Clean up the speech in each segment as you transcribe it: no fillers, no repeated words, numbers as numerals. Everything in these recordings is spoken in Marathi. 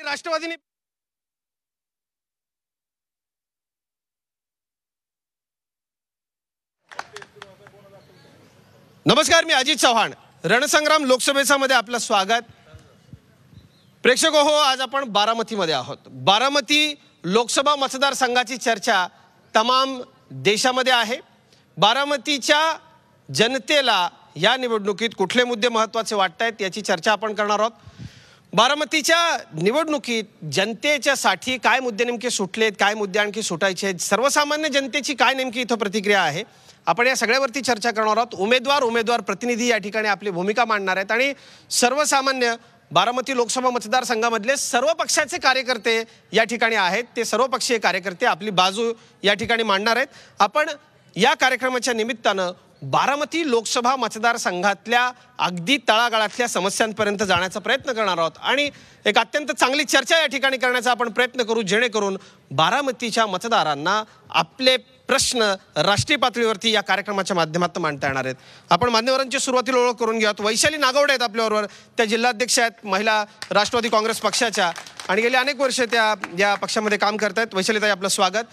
राष्ट्रवादीने नमस्कार, मी अजित चव्हाण. रणसंग्राम लोकसभेचा मध्ये आपलं स्वागत. प्रेक्षक हो, आज आपण बारामतीमध्ये आहोत. बारामती लोकसभा मतदारसंघाची चर्चा तमाम देशामध्ये आहे. बारामतीच्या जनतेला या निवडणुकीत कुठले मुद्दे महत्त्वाचे वाटतात याची चर्चा आपण करणार आहोत. बारामतीच्या निवडणुकीत जनतेच्यासाठी काय मुद्दे नेमके सुटलेत, काय मुद्दे आणखी सुटायचे आहेत, सर्वसामान्य जनतेची काय नेमकी इथं प्रतिक्रिया आहे, आपण या सगळ्यावरती चर्चा करणार आहोत. उमेदवार प्रतिनिधी या ठिकाणी आपली भूमिका मांडणार आहेत आणि सर्वसामान्य बारामती लोकसभा मतदारसंघामधले सर्व पक्षाचे कार्यकर्ते या ठिकाणी आहेत. ते सर्वपक्षीय कार्यकर्ते आपली बाजू या ठिकाणी मांडणार आहेत. आपण या कार्यक्रमाच्या निमित्तानं बारामती लोकसभा मतदारसंघातल्या अगदी तळागाळातल्या समस्यांपर्यंत जाण्याचा प्रयत्न करणार आहोत आणि एक अत्यंत चांगली चर्चा या ठिकाणी करण्याचा आपण प्रयत्न करू, जेणेकरून बारामतीच्या मतदारांना आपले प्रश्न राष्ट्रीय पातळीवरती या कार्यक्रमाच्या माध्यमातून मांडता येणार आहेत. आपण मान्यवरांची सुरुवातीला ओळख करून घेऊयात. वैशाली नागवडे आहेत आपल्याबरोबर. त्या जिल्हाध्यक्ष आहेत महिला राष्ट्रवादी काँग्रेस पक्षाच्या आणि गेली अनेक वर्ष त्या या पक्षामध्ये काम करत आहेत. वैशालीताई, आपलं स्वागत.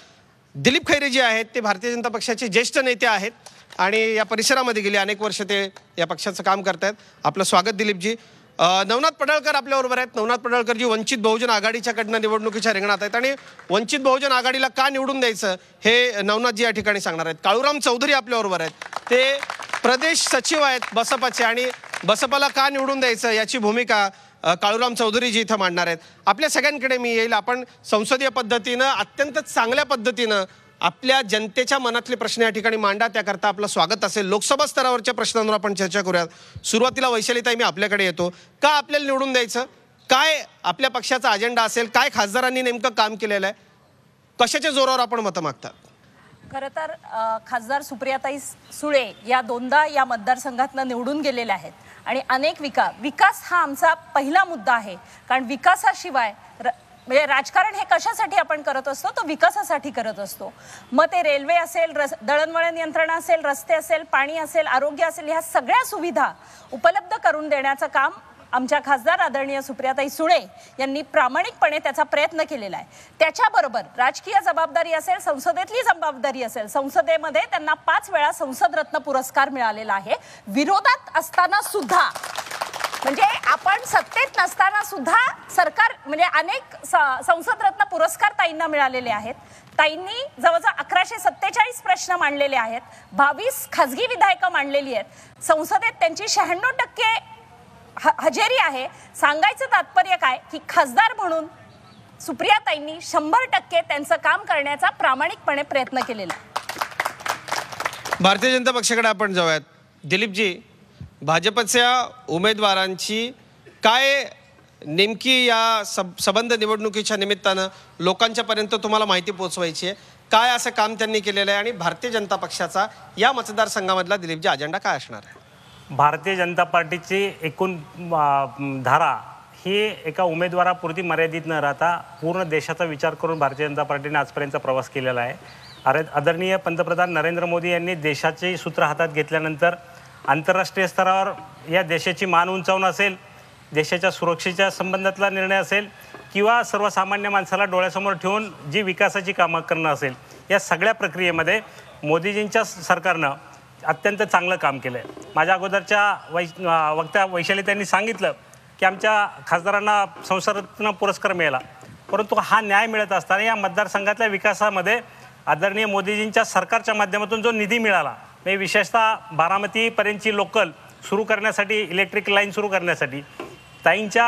दिलीप खैरे जे आहेत ते भारतीय जनता पक्षाचे ज्येष्ठ नेते आहेत आणि या परिसरामध्ये गेली अनेक वर्ष ते या पक्षाचं काम करतायत. आपलं स्वागत दिलीपजी. नवनाथ पडळकर आपल्याबरोबर आहेत. नवनाथ पडळकरजी वंचित बहुजन आघाडीच्याकडनं निवडणुकीच्या रिंगणात आहेत आणि वंचित बहुजन आघाडीला का निवडून द्यायचं हे नवनाथजी या ठिकाणी सांगणार आहेत. काळूराम चौधरी आपल्याबरोबर आहेत. ते प्रदेश सचिव आहेत बसपाचे आणि बसपाला का निवडून द्यायचं याची भूमिका काळूराम चौधरीजी इथं मांडणार आहेत. आपल्या सगळ्यांकडे मी येईल. आपण संसदीय पद्धतीनं अत्यंत चांगल्या पद्धतीनं आपल्या जनतेच्या मनातले प्रश्न या ठिकाणी मांडा, त्याकरता आपलं स्वागत असेल. लोकसभा स्तरावरच्या प्रश्नांवर आपण चर्चा करूयात. सुरुवातीला वैशालीताई, मी आपल्याकडे येतो. का आपल्याला निवडून द्यायचं, काय आपल्या पक्षाचा अजेंडा असेल, काय खासदारांनी नेमकं काम केलेलं आहे, कशाच्या जोरावर आपण मतं मागतात? खरं तर खासदार सुप्रियाताई सुळे या दोनदा या मतदारसंघातनं निवडून गेलेल्या आहेत आणि अनेक विकास हा आमचा पहिला मुद्दा आहे. कारण विकासाशिवाय म्हणजे राजकारण हे कशासाठी आपण करत असतो, तो विकासासाठी करत असतो. मग ते रेल्वे असेल, दळणवळण यंत्रणा असेल, रस्ते असेल, पाणी असेल, आरोग्य असेल, ह्या सगळ्या सुविधा उपलब्ध करून देण्याचं काम आमच्या खासदार आदरणीय सुप्रियाताई सुळे यांनी प्रामाणिकपणे त्याचा प्रयत्न केलेला आहे. त्याच्याबरोबर राजकीय जबाबदारी असेल, संसदेतली जबाबदारी असेल. संसदेमध्ये त्यांना 5 वेळा संसद रत्न पुरस्कार मिळालेला आहे. विरोधात असताना सुद्धा, म्हणजे आपण सत्तेत नसताना सुद्धा सरकार म्हणजे अनेक संसद रत्न पुरस्कार ताईंना मिळालेले आहेत. ताईंनी जवळजवळ 1147 प्रश्न मांडलेले आहेत. 22 खासगी विधायकं मांडलेली आहेत. संसदेत त्यांची 96% हजेरी आहे. सांगायचं तात्पर्य काय की खासदार म्हणून सुप्रियाताईंनी 100% त्यांचं काम करण्याचा प्रामाणिकपणे प्रयत्न केलेला. भारतीय जनता पक्षाकडे आपण जाऊयात. दिलीपजी, भाजपच्या उमेदवारांची काय नेमकी या संबंध निवडणुकीच्या निमित्तानं लोकांच्यापर्यंत तुम्हाला माहिती पोहोचवायची आहे, काय असं काम त्यांनी केलेलं आहे आणि भारतीय जनता पक्षाचा या मतदारसंघामधला दिलीपजी अजेंडा काय असणार आहे? भारतीय जनता पार्टीची एकूण धारा ही एका उमेदवारापुरती मर्यादित न राहता पूर्ण देशाचा विचार करून भारतीय जनता पार्टीने आजपर्यंत प्रवास केलेला आहे. आदरणीय पंतप्रधान नरेंद्र मोदी यांनी देशाचे सूत्र हातात घेतल्यानंतर आंतरराष्ट्रीय स्तरावर या देशाची मान उंचावणं असेल, देशाच्या सुरक्षेच्या संबंधातला निर्णय असेल किंवा सर्वसामान्य माणसाला डोळ्यासमोर ठेवून जी विकासाची कामं करणं असेल, या सगळ्या प्रक्रियेमध्ये मोदीजींच्या सरकारनं अत्यंत चांगलं काम केलं आहे. माझ्या अगोदरच्या वक्त्या वैशालीताईंनी सांगितलं की आमच्या खासदारांना संसदरत्न पुरस्कार मिळाला, परंतु हा न्याय मिळत असताना या मतदारसंघातल्या विकासामध्ये आदरणीय मोदीजींच्या सरकारच्या माध्यमातून जो निधी मिळाला, म्हणजे विशेषतः बारामतीपर्यंतची लोकल सुरू करण्यासाठी, इलेक्ट्रिक लाईन सुरू करण्यासाठी ताईंच्या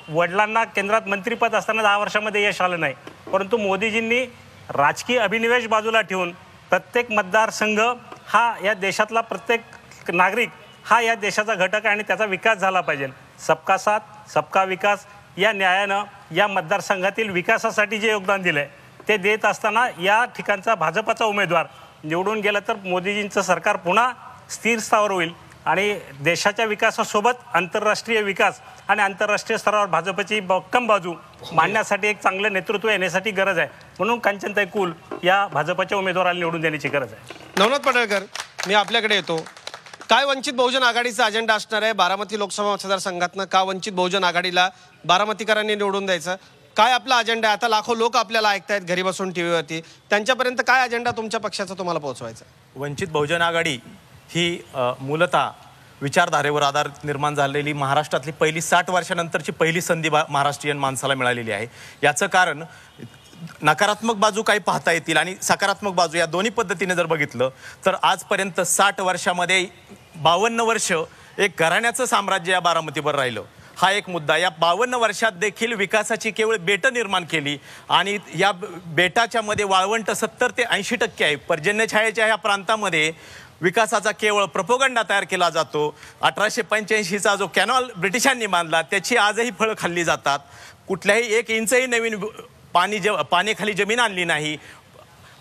वडिलांना केंद्रात मंत्रिपद असताना 10 वर्षामध्ये यश आलं नाही, परंतु मोदीजींनी राजकीय अभिनिवेश बाजूला ठेवून प्रत्येक मतदारसंघ हा या देशातला प्रत्येक नागरिक हा या देशाचा घटक आहे आणि त्याचा विकास झाला पाहिजे. सबका साथ सबका विकास या न्यायानं या मतदारसंघातील विकासासाठी जे योगदान दिलं आहे ते देत असताना या ठिकाणचा भाजपचा उमेदवार निवडून गेला तर मोदीजींचं सरकार पुन्हा स्थिर स्थावर होईल आणि देशाच्या विकासासोबत आंतरराष्ट्रीय विकास आणि आंतरराष्ट्रीय स्तरावर भाजपची भक्कम बाजू मांडण्यासाठी एक चांगलं नेतृत्व येण्यासाठी गरज आहे. म्हणून कांचनताई कुल या भाजपच्या उमेदवाराला निवडून देण्याची गरज आहे. नवनाथ पडळकर, मी आपल्याकडे येतो. काय वंचित बहुजन आघाडीचा अजेंडा असणार आहे बारामती लोकसभा मतदारसंघातनं? का वंचित बहुजन आघाडीला बारामतीकरांनी निवडून द्यायचं? काय आपला अजेंडा आहे? आता लाखो लोक आपल्याला ऐकतायत घरी बसून टीव्हीवरती, त्यांच्यापर्यंत काय अजेंडा तुमच्या पक्षाचा तुम्हाला पोहोचवायचा? वंचित बहुजन आघाडी ही मूलतः विचारधारेवर आधारित निर्माण झालेली महाराष्ट्रातली पहिली 60 वर्षानंतरची पहिली संधी महाराष्ट्रीयन माणसाला मिळालेली आहे. याचं कारण नकारात्मक बाजू काही पाहता येतील आणि सकारात्मक बाजू या दोन्ही पद्धतीने जर बघितलं तर आजपर्यंत 60 वर्षामध्ये 52 वर्ष एक घराण्याचं साम्राज्य या बारामतीवर राहिलं. हा एक मुद्दा. या 52 वर्षात देखील विकासाची केवळ बेटं निर्माण केली आणि या बेटाच्या मध्ये वाळवंट 70 ते 80% आहे. पर्जन्यछायेच्या ह्या प्रांतामध्ये विकासाचा केवळ प्रोपोगंडा तयार केला जातो. 1885चा जो कॅनॉल ब्रिटिशांनी बांधला त्याची आजही फळं खाल्ली जातात. कुठल्याही 1 इंचही नवीन पाण्याखाली जमीन आणली नाही.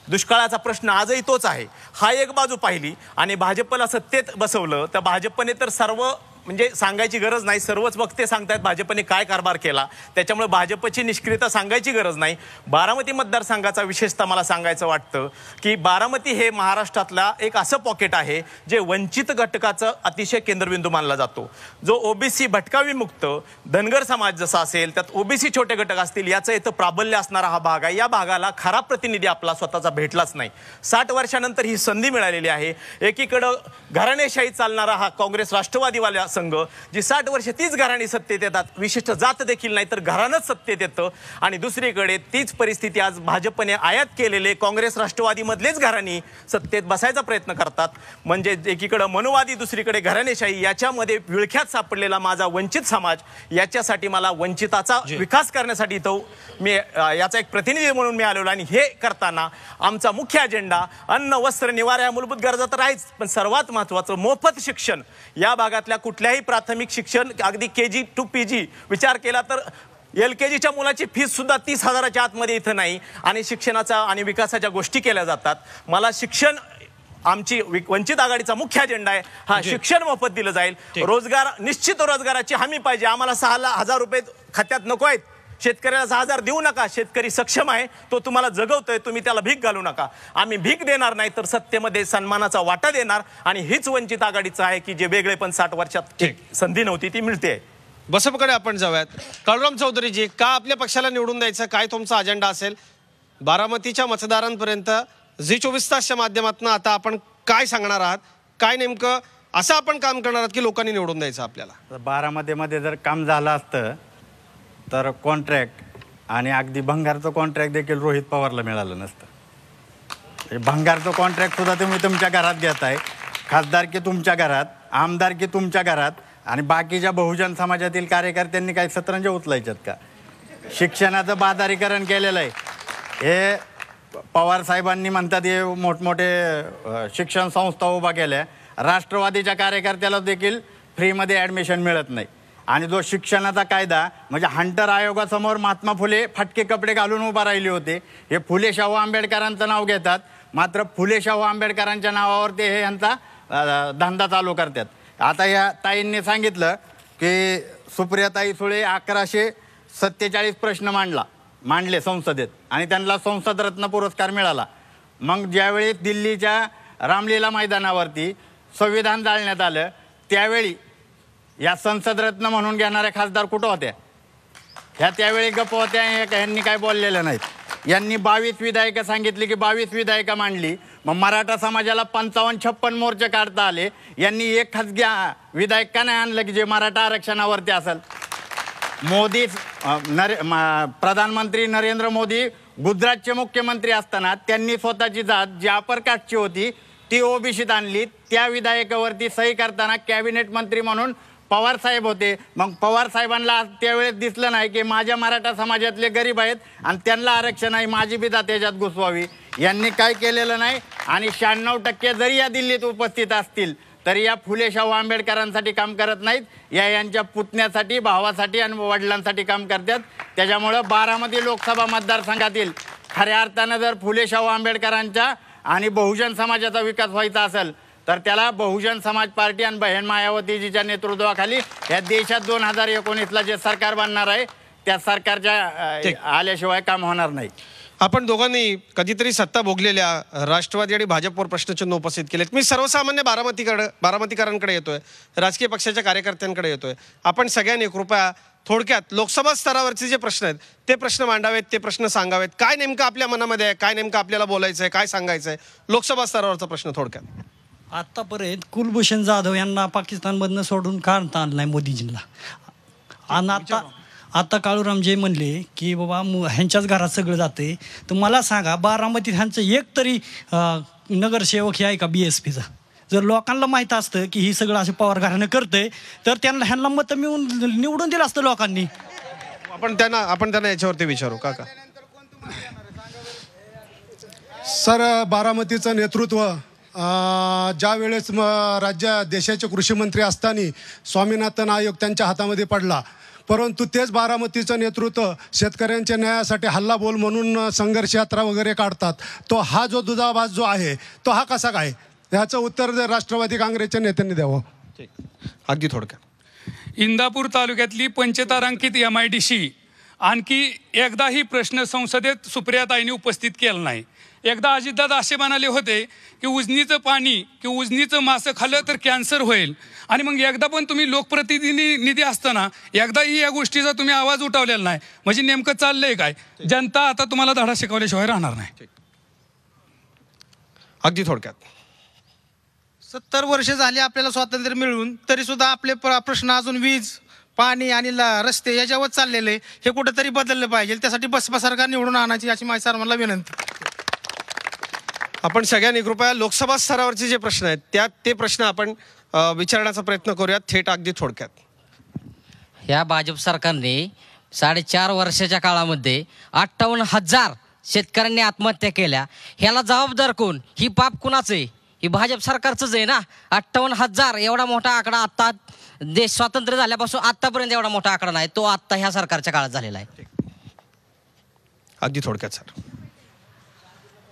दुष्काळाचा प्रश्न आजही तोच आहे. हा एक बाजू पाहिली आणि भाजपला सत्तेत बसवलं तर भाजपने तर सर्व म्हणजे सांगायची गरज नाही, सर्वच वक्ते सांगतायत भाजपने काय कारभार केला, त्याच्यामुळे भाजपची निष्क्रियता सांगायची गरज नाही. बारामती मतदारसंघाचा विशेषतः मला सांगायचं वाटतं की बारामती हे महाराष्ट्रातला एक असं पॉकेट आहे जे वंचित घटकाचं अतिशय केंद्रबिंदू मानला जातो. जो ओबीसी भटका विमुक्त धनगर समाज जसा असेल त्यात ओबीसी छोटे घटक असतील याचं इथं प्राबल्य असणारा हा भाग आहे. या भागाला खरा प्रतिनिधी आपला स्वतःचा भेटलाच नाही. 60 वर्षानंतर ही संधी मिळालेली आहे. एकीकडं घराणेशाही चालणारा हा काँग्रेस राष्ट्रवादीवाला संघ जी 60 वर्ष तीच घराणी सत्तेत येतात, विशिष्ट जात देखील नाही तर घराणंच सत्तेत येतं. आणि दुसरीकडे तीच परिस्थिती आज भाजपने आयात केलेले काँग्रेस राष्ट्रवादी मधलेच घराणी सत्तेत बसायचा प्रयत्न करतात. म्हणजे एकीकडे मनोवादी दुसरीकडे घराणेशाही याच्यामध्ये विळख्यात सापडलेला माझा वंचित समाज, याच्यासाठी मला वंचिताचा विकास करण्यासाठी तो मी याचा एक प्रतिनिधी म्हणून मी आलेलो. आणि हे करताना आमचा मुख्य अजेंडा अन्न वस्त्र निवारा या मूलभूत गरजा तर आहेच, पण सर्वात महत्त्वाचं मोफत शिक्षण. या भागातल्या कुठल्याही प्राथमिक शिक्षण अगदी KG to PG विचार केला तर LKGच्या मुलाची फीस सुद्धा 30,000च्या आतमध्ये इथं नाही. आणि शिक्षणाचा आणि विकासाच्या गोष्टी केल्या जातात. मला शिक्षण आमची वंचित आघाडीचा मुख्य अजेंडा आहे. हा शिक्षण मोफत दिलं जाईल. रोजगार निश्चित रोजगाराची हमी पाहिजे. आम्हाला 6,000 रुपये खात्यात नको आहेत. शेतकऱ्याला 6,000 देऊ नका. शेतकरी सक्षम आहे, तो तुम्हाला जगवतोय, तुम्ही त्याला भीक घालू नका. आम्ही भीक देणार नाही तर सत्तेमध्ये सन्मानाचा वाटा देणार. आणि हीच वंचित आघाडीचं आहे की जे वेगळेपण 60 वर्षात संधी नव्हती ती मिळते. बसपकडे आपण जाऊयात. काळूराम चौधरीजी, का आपल्या पक्षाला निवडून द्यायचं, काय तुमचा अजेंडा असेल? बारामतीच्या मतदारांपर्यंत झी24 तासच्या माध्यमातून आता आपण काय सांगणार आहात? काय नेमकं असं आपण काम करणार आहात की लोकांनी निवडून द्यायचं आपल्याला? बारामतीमध्ये जर काम झालं असतं तर कॉन्ट्रॅक्ट आणि अगदी भंगारचं कॉन्ट्रॅक्ट देखील रोहित पवारला मिळालं नसतं. भंगारचं कॉन्ट्रॅक्ट सुद्धा तुम्ही तुमच्या घरात घेताय. खासदारकी तुमच्या घरात, आमदारकी तुमच्या घरात, आणि बाकीच्या बहुजन समाजातील कार्यकर्त्यांनी काही सतरंज उचलायच्यात का? शिक्षणाचं बाजारीकरण केलेलं आहे. हे पवार साहेबांनी म्हणतात हे मोठमोठे शिक्षण संस्था उभा केल्या. राष्ट्रवादीच्या कार्यकर्त्याला देखील फ्रीमध्ये ॲडमिशन मिळत नाही. आणि जो शिक्षणाचा कायदा म्हणजे हंटर आयोगासमोर महात्मा फुले फाटके कपडे घालून उभा राहिले होते. हे फुले शाहू आंबेडकरांचं नाव घेतात, मात्र फुले शाहू आंबेडकरांच्या नावावर ते हे यांचा धंदा चालू करतात. आता या ताईंनी सांगितलं की सुप्रियाताई सुळे 1147 प्रश्न मांडले संसदेत आणि त्यांना संसद रत्न पुरस्कार मिळाला. मग ज्यावेळी दिल्लीच्या रामलीला मैदानावरती संविधान जाळण्यात आलं त्यावेळी या संसद रत्न म्हणून घेणाऱ्या खासदार कुठं होत्या? ह्या त्यावेळी गप्प होत्या. यांनी काय बोललेलं नाहीत. यांनी 22 विधायकं सांगितली की 22 विधायकं मांडली. मग मराठा समाजाला 55-56 मोर्चे काढता आले. यांनी एक खासगी विधायक का नाही आणलं की जे मराठा आरक्षणावरती असेल? मोदी प्रधानमंत्री नरेंद्र मोदी गुजरातचे मुख्यमंत्री असताना त्यांनी स्वतःची जात जी अपर कास्टची होती ती ओबीसीत आणली. त्या विधायकावरती सही करताना कॅबिनेट मंत्री म्हणून पवार साहेब होते. मग पवार साहेबांना त्यावेळेस दिसलं नाही की माझ्या मराठा समाजातले गरीब आहेत आणि त्यांना आरक्षण आहे, माझी बी जात याच्यात घुसवावी. यांनी काय केलेलं नाही. आणि 96% जरी या दिल्लीत उपस्थित असतील तरी या फुले शाहू आंबेडकरांसाठी काम करत नाहीत. यांच्या पुतण्यासाठी, भावासाठी आणि वडिलांसाठी काम करतात. त्याच्यामुळं बारामती लोकसभा मतदारसंघातील खऱ्या अर्थानं जर फुले शाहू आंबेडकरांच्या आणि बहुजन समाजाचा विकास व्हायचा असेल तर त्याला बहुजन समाज पार्टी आणि बहीण मायावतीजीच्या नेतृत्वाखाली या देशात 2019ला जे सरकार बनणार आहे त्या सरकारच्या आल्याशिवाय काम होणार नाही. आपण दोघांनी कधीतरी सत्ता भोगलेल्या राष्ट्रवादी आणि भाजपवर प्रश्नचिन्ह उपस्थित केलेत. मी सर्वसामान्य बारामतीकरांकडे येतोय, राजकीय पक्षाच्या कार्यकर्त्यांकडे येतोय. आपण सगळ्यांनी कृपया थोडक्यात लोकसभा स्तरावरचे जे प्रश्न आहेत ते प्रश्न मांडावेत, ते प्रश्न सांगावेत. काय नेमकं आपल्या मनामध्ये आहे, काय नेमकं आपल्याला बोलायचं आहे, काय सांगायचं आहे, लोकसभा स्तरावरचा प्रश्न थोडक्यात. आत्तापर्यंत कुलभूषण जाधव यांना पाकिस्तानमधनं सोडून काढता आलं नाही मोदीजींना. आणि आता काळूराम जे म्हणले की बाबा ह्यांच्याच घरात सगळं जाते, तर मला सांगा बारामतीत ह्यांचं एक तरी नगरसेवक हे आहे का BSPचा? जर लोकांना माहीत असतं की ही सगळं असं पवार घराणं करतंय तर ह्यांना मतं मिळून निवडून दिलं असतं लोकांनी. आपण त्यांना याच्यावरती विचारू काका. सर, बारामतीचं नेतृत्व ज्या वेळेस देशाचे कृषी मंत्री असताना स्वामीनाथन आयोग त्यांच्या हातामध्ये पडला, परंतु तेच बारामतीचं नेतृत्व शेतकऱ्यांच्या न्यायासाठी हल्ला बोल म्हणून संघर्ष यात्रा वगैरे काढतात. तो हा जो दुजाभास जो आहे तो हा कसा काय, ह्याचं उत्तर राष्ट्रवादी काँग्रेसच्या नेत्यांनी द्यावं. अगदी थोडक्यात. इंदापूर तालुक्यातली पंचतारांकित MIDC आणखी एकदाही प्रश्न संसदेत सुप्रियाताईंनी उपस्थित केला नाही. एकदा अजितदादा असे म्हणाले होते की उजनीचं पाणी की उजनीचं मासं खाल्लं तर कॅन्सर होईल, आणि मग एकदा पण तुम्ही लोकप्रतिनिधी असताना एकदाही या गोष्टीचा तुम्ही आवाज उठवलेला नाही. म्हणजे नेमकं चाललंय काय? जनता आता तुम्हाला धडा शिकवल्याशिवाय राहणार नाही. अगदी थोडक्यात. 70 वर्ष झाली आपल्याला स्वातंत्र्य मिळून, तरी सुद्धा आपले प्रश्न अजून वीज, पाणी आणि रस्ते याच्यावर चाललेले, हे कुठेतरी बदललं पाहिजे. त्यासाठी बसपा सरकार निवडून आणायची अशी माझी सर्वांना विनंती. आपण सगळ्यांनी कृपया लोकसभा स्तरावरचे जे प्रश्न आहेत ते प्रश्न आपण विचारण्याचा प्रयत्न करूयात थेट अगदी थोडक्यात. ह्या भाजप सरकारने 4.5 वर्षाच्या काळामध्ये 58,000 शेतकऱ्यांनी आत्महत्या केल्या. ह्याला जबाबदार कोण? ही पाप कुणाचं आहे? ही भाजप सरकारचंच आहे ना. 58,000 एवढा मोठा आकडा आत्ता देश स्वातंत्र्य झाल्यापासून आत्तापर्यंत एवढा मोठा आकडा नाही, तो आत्ता ह्या सरकारच्या काळात झालेला आहे. अगदी थोडक्यात सर.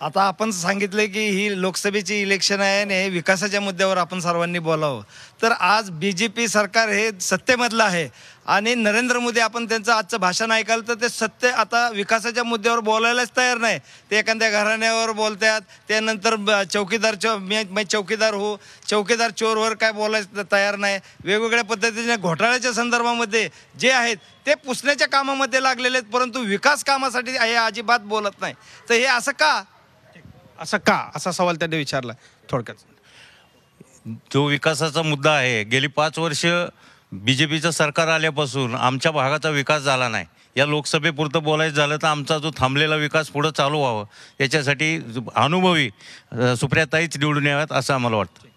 आता आपण सांगितलं की ही लोकसभेची इलेक्शन आहे आणि हे विकासाच्या मुद्द्यावर आपण सर्वांनी बोलावं. तर आज BJP सरकार हे सत्तेमधलं आहे आणि नरेंद्र मोदी आपण त्यांचं आजचं भाषण ऐकाल तर ते सत्य आता विकासाच्या मुद्द्यावर बोलायलाच तयार नाही. ते एखाद्या घराण्यावर बोलतात, त्यानंतर मी चौकीदार हो, चौकीदार चोरवर काय बोलायचं तयार नाही. वेगवेगळ्या पद्धतीने घोटाळ्याच्या संदर्भामध्ये जे आहेत ते पुसण्याच्या कामामध्ये लागलेले आहेत, परंतु विकास कामासाठी हे अजिबात बोलत नाही. तर हे असं का असा सवाल त्यांनी विचारला. थोडक्यात जो विकासाचा मुद्दा आहे, गेली 5 वर्ष BJPचं सरकार आल्यापासून आमच्या भागाचा विकास झाला नाही. या लोकसभेपुरतं बोलायचं झालं तर आमचा जो थांबलेला विकास पुढं चालू व्हावं याच्यासाठी अनुभवी सुप्रियाताईच निवडून याव्यात असं आम्हाला वाटतं.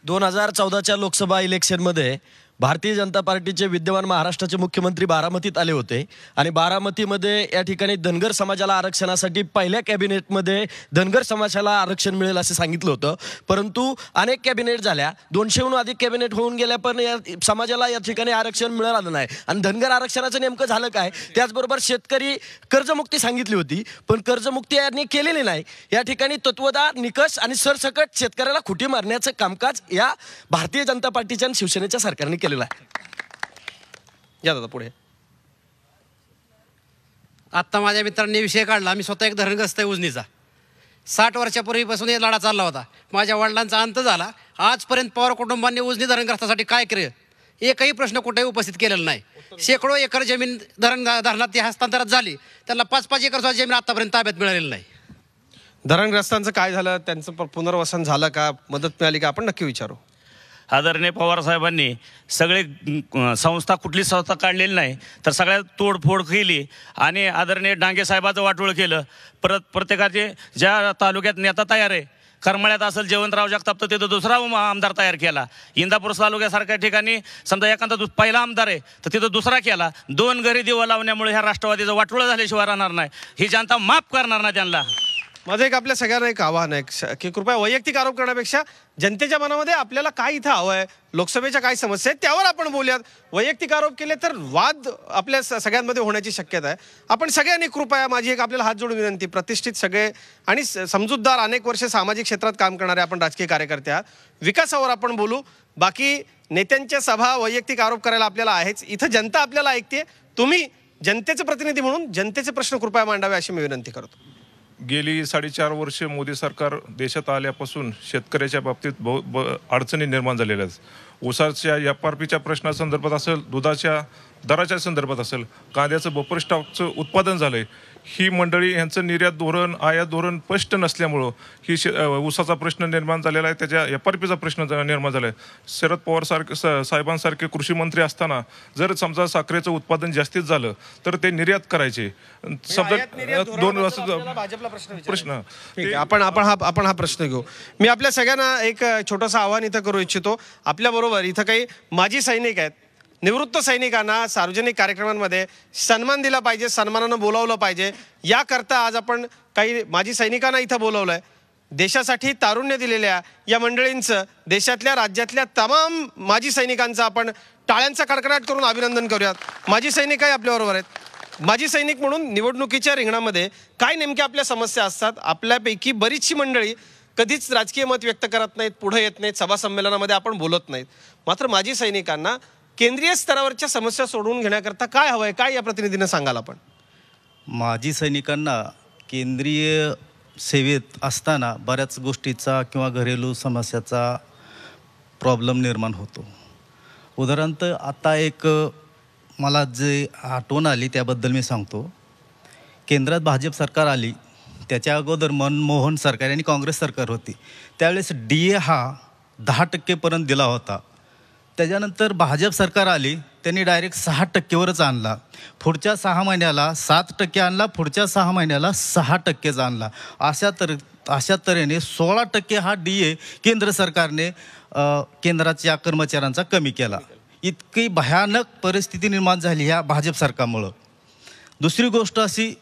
2014च्या लोकसभा इलेक्शनमध्ये भारतीय जनता पार्टीचे विद्यमान महाराष्ट्राचे मुख्यमंत्री बारामतीत आले होते आणि बारामतीमध्ये या ठिकाणी धनगर समाजाला आरक्षणासाठी पहिल्या कॅबिनेटमध्ये धनगर समाजाला आरक्षण मिळेल असं सांगितलं होतं. परंतु अनेक कॅबिनेट झाल्या, 200हून अधिक कॅबिनेट होऊन गेल्या, पण या समाजाला या ठिकाणी आरक्षण मिळालं नाही. आणि धनगर आरक्षणाचं नेमकं झालं काय? त्याचबरोबर शेतकरी कर्जमुक्ती सांगितली होती, पण कर्जमुक्ती यांनी केलेली नाही. या ठिकाणी तत्वदा निकष आणि सरसकट शेतकऱ्याला खुटी मारण्याचं कामकाज या भारतीय जनता पार्टीच्या आणि शिवसेनेच्या सरकारने केलं. या दादा पुढे. आत्ता माझ्या मित्रांनी विषय काढला. मी स्वतः एक धरणग्रस्त आहे उजनीचा. 60 वर्षापूर्वीपासून हे लढा चालला होता. माझ्या वडिलांचा अंत झाला. आजपर्यंत पवार कुटुंबांनी उजनी धरणग्रस्तासाठी काय केलं? एकही प्रश्न कुठेही उपस्थित केलेला नाही. शेकडो एकर जमीन धरणात हस्तांतरित झाली, त्यांना 5-5 एकर सुद्धा जमीन आतापर्यंत ताब्यात मिळालेली नाही. धरणग्रस्तांचं काय झालं? त्यांचं पुनर्वसन झालं का? मदत मिळाली का? आपण नक्की विचारू. आदरणीय पवार साहेबांनी सगळे संस्था, कुठली संस्था काढलेली नाही, तर सगळ्यात तोडफोड केली आणि आदरणीय डांगे साहेबाचं वाटोळ केलं. प्रत्येकाचे ज्या तालुक्यात नेता तयार आहे, करमाळ्यात असेल जयवंतराव जगताप, तर तिथं दुसरा आमदार तयार केला. इंदापूर तालुक्यासारख्या ठिकाणी समजा एखादा पहिला आमदार आहे तर तिथं दुसरा केला. 2 घरी दिवा लावण्यामुळे ह्या राष्ट्रवादीचं वाटोळं झाल्याशिवाय राहणार नाही. ही जनता माफ करणार नाही त्यांना. माझं एक आपल्या सगळ्यांना एक आव्हान आहे की कृपया वैयक्तिक आरोप करण्यापेक्षा जनतेच्या मनामध्ये आपल्याला काय इथं हवं आहे, लोकसभेच्या काय समस्या आहेत त्यावर आपण बोलूयात. वैयक्तिक आरोप केले तर वाद आपल्या सगळ्यांमध्ये होण्याची शक्यता आहे. आपण सगळ्यांनी कृपया, माझी एक आपल्याला हात जोडून विनंती, प्रतिष्ठित सगळे आणि समजूतदार, अनेक वर्ष सामाजिक क्षेत्रात काम करणारे आपण राजकीय कार्यकर्ते आहात, विकासावर आपण बोलू. बाकी नेत्यांच्या सभा, वैयक्तिक आरोप करायला आपल्याला आहेच. इथं जनता आपल्याला ऐकते. तुम्ही जनतेचे प्रतिनिधी म्हणून जनतेचे प्रश्न कृपया मांडावे अशी मी विनंती करतो. गेली 4.5 वर्षे मोदी सरकार देशात आल्यापासून शेतकऱ्याच्या बाबतीत अडचणी निर्माण झालेल्या आहेत. ऊसाच्या FRPच्या प्रश्नासंदर्भात असेल, दुधाच्या दराच्या संदर्भात असेल, कांद्याचं बफर स्टॉकचं उत्पादन झालंय, ही मंडळी यांचं निर्यात धोरण आयात धोरण स्पष्ट नसल्यामुळं ही ऊसाचा प्रश्न निर्माण झालेला आहे, त्याच्या FRPचा प्रश्न निर्माण झाला आहे. शरद पवार साहेबांसारखे कृषी मंत्री असताना जर समजा साखरेचं उत्पादन जास्तीत झालं तर ते निर्यात करायचे. समजा दोन प्रश्न आपण हा प्रश्न घेऊ. मी आपल्या सगळ्यांना एक छोटंसं आव्हान इथं करू इच्छितो. आपल्याबरोबर इथं काही माजी सैनिक आहेत. निवृत्त सैनिकांना सार्वजनिक कार्यक्रमांमध्ये सन्मान दिला पाहिजे, सन्मानानं बोलावलं पाहिजे. याकरता आज आपण काही माजी सैनिकांना इथं बोलवलं आहे. देशासाठी तारुण्य दिलेल्या या मंडळींचं, देशातल्या राज्यातल्या तमाम माजी सैनिकांचं आपण टाळ्यांचा कडकडाट करून अभिनंदन करूयात. माजी सैनिकही आपल्याबरोबर आहेत. माजी सैनिक म्हणून निवडणुकीच्या रिंगणामध्ये काय नेमक्या आपल्या समस्या असतात? आपल्यापैकी बरीचशी मंडळी कधीच राजकीय मत व्यक्त करत नाहीत, पुढे येत नाहीत, सभा संमेलनामध्ये आपण बोलत नाहीत. मात्र माजी सैनिकांना केंद्रीय स्तरावरच्या समस्या सोडवून घेण्याकरता काय हवंय, काय या प्रतिनिधीनं सांगाल आपण? माजी सैनिकांना केंद्रीय सेवेत असताना बऱ्याच गोष्टीचा किंवा घरेलू समस्याचा प्रॉब्लेम निर्माण होतो. उदाहरणार्थ आता एक मला जे आठवण आली त्याबद्दल मी सांगतो. केंद्रात भाजप सरकार आली, त्याच्या अगोदर मनमोहन सरकार आणि काँग्रेस सरकार होती. त्यावेळेस DA हा 10% दिला होता. त्याच्यानंतर भाजप सरकार आली, त्यांनी डायरेक्ट 6%वरच आणला. पुढच्या 6 महिन्याला 7% आणला, पुढच्या 6 महिन्याला 6%च आणला. अशा तऱ्हेने 16% हा DA केंद्र सरकारने केंद्राच्या कर्मचाऱ्यांचा कमी केला. इतकी भयानक परिस्थिती निर्माण झाली ह्या भाजप सरकारमुळं. दुसरी गोष्ट अशी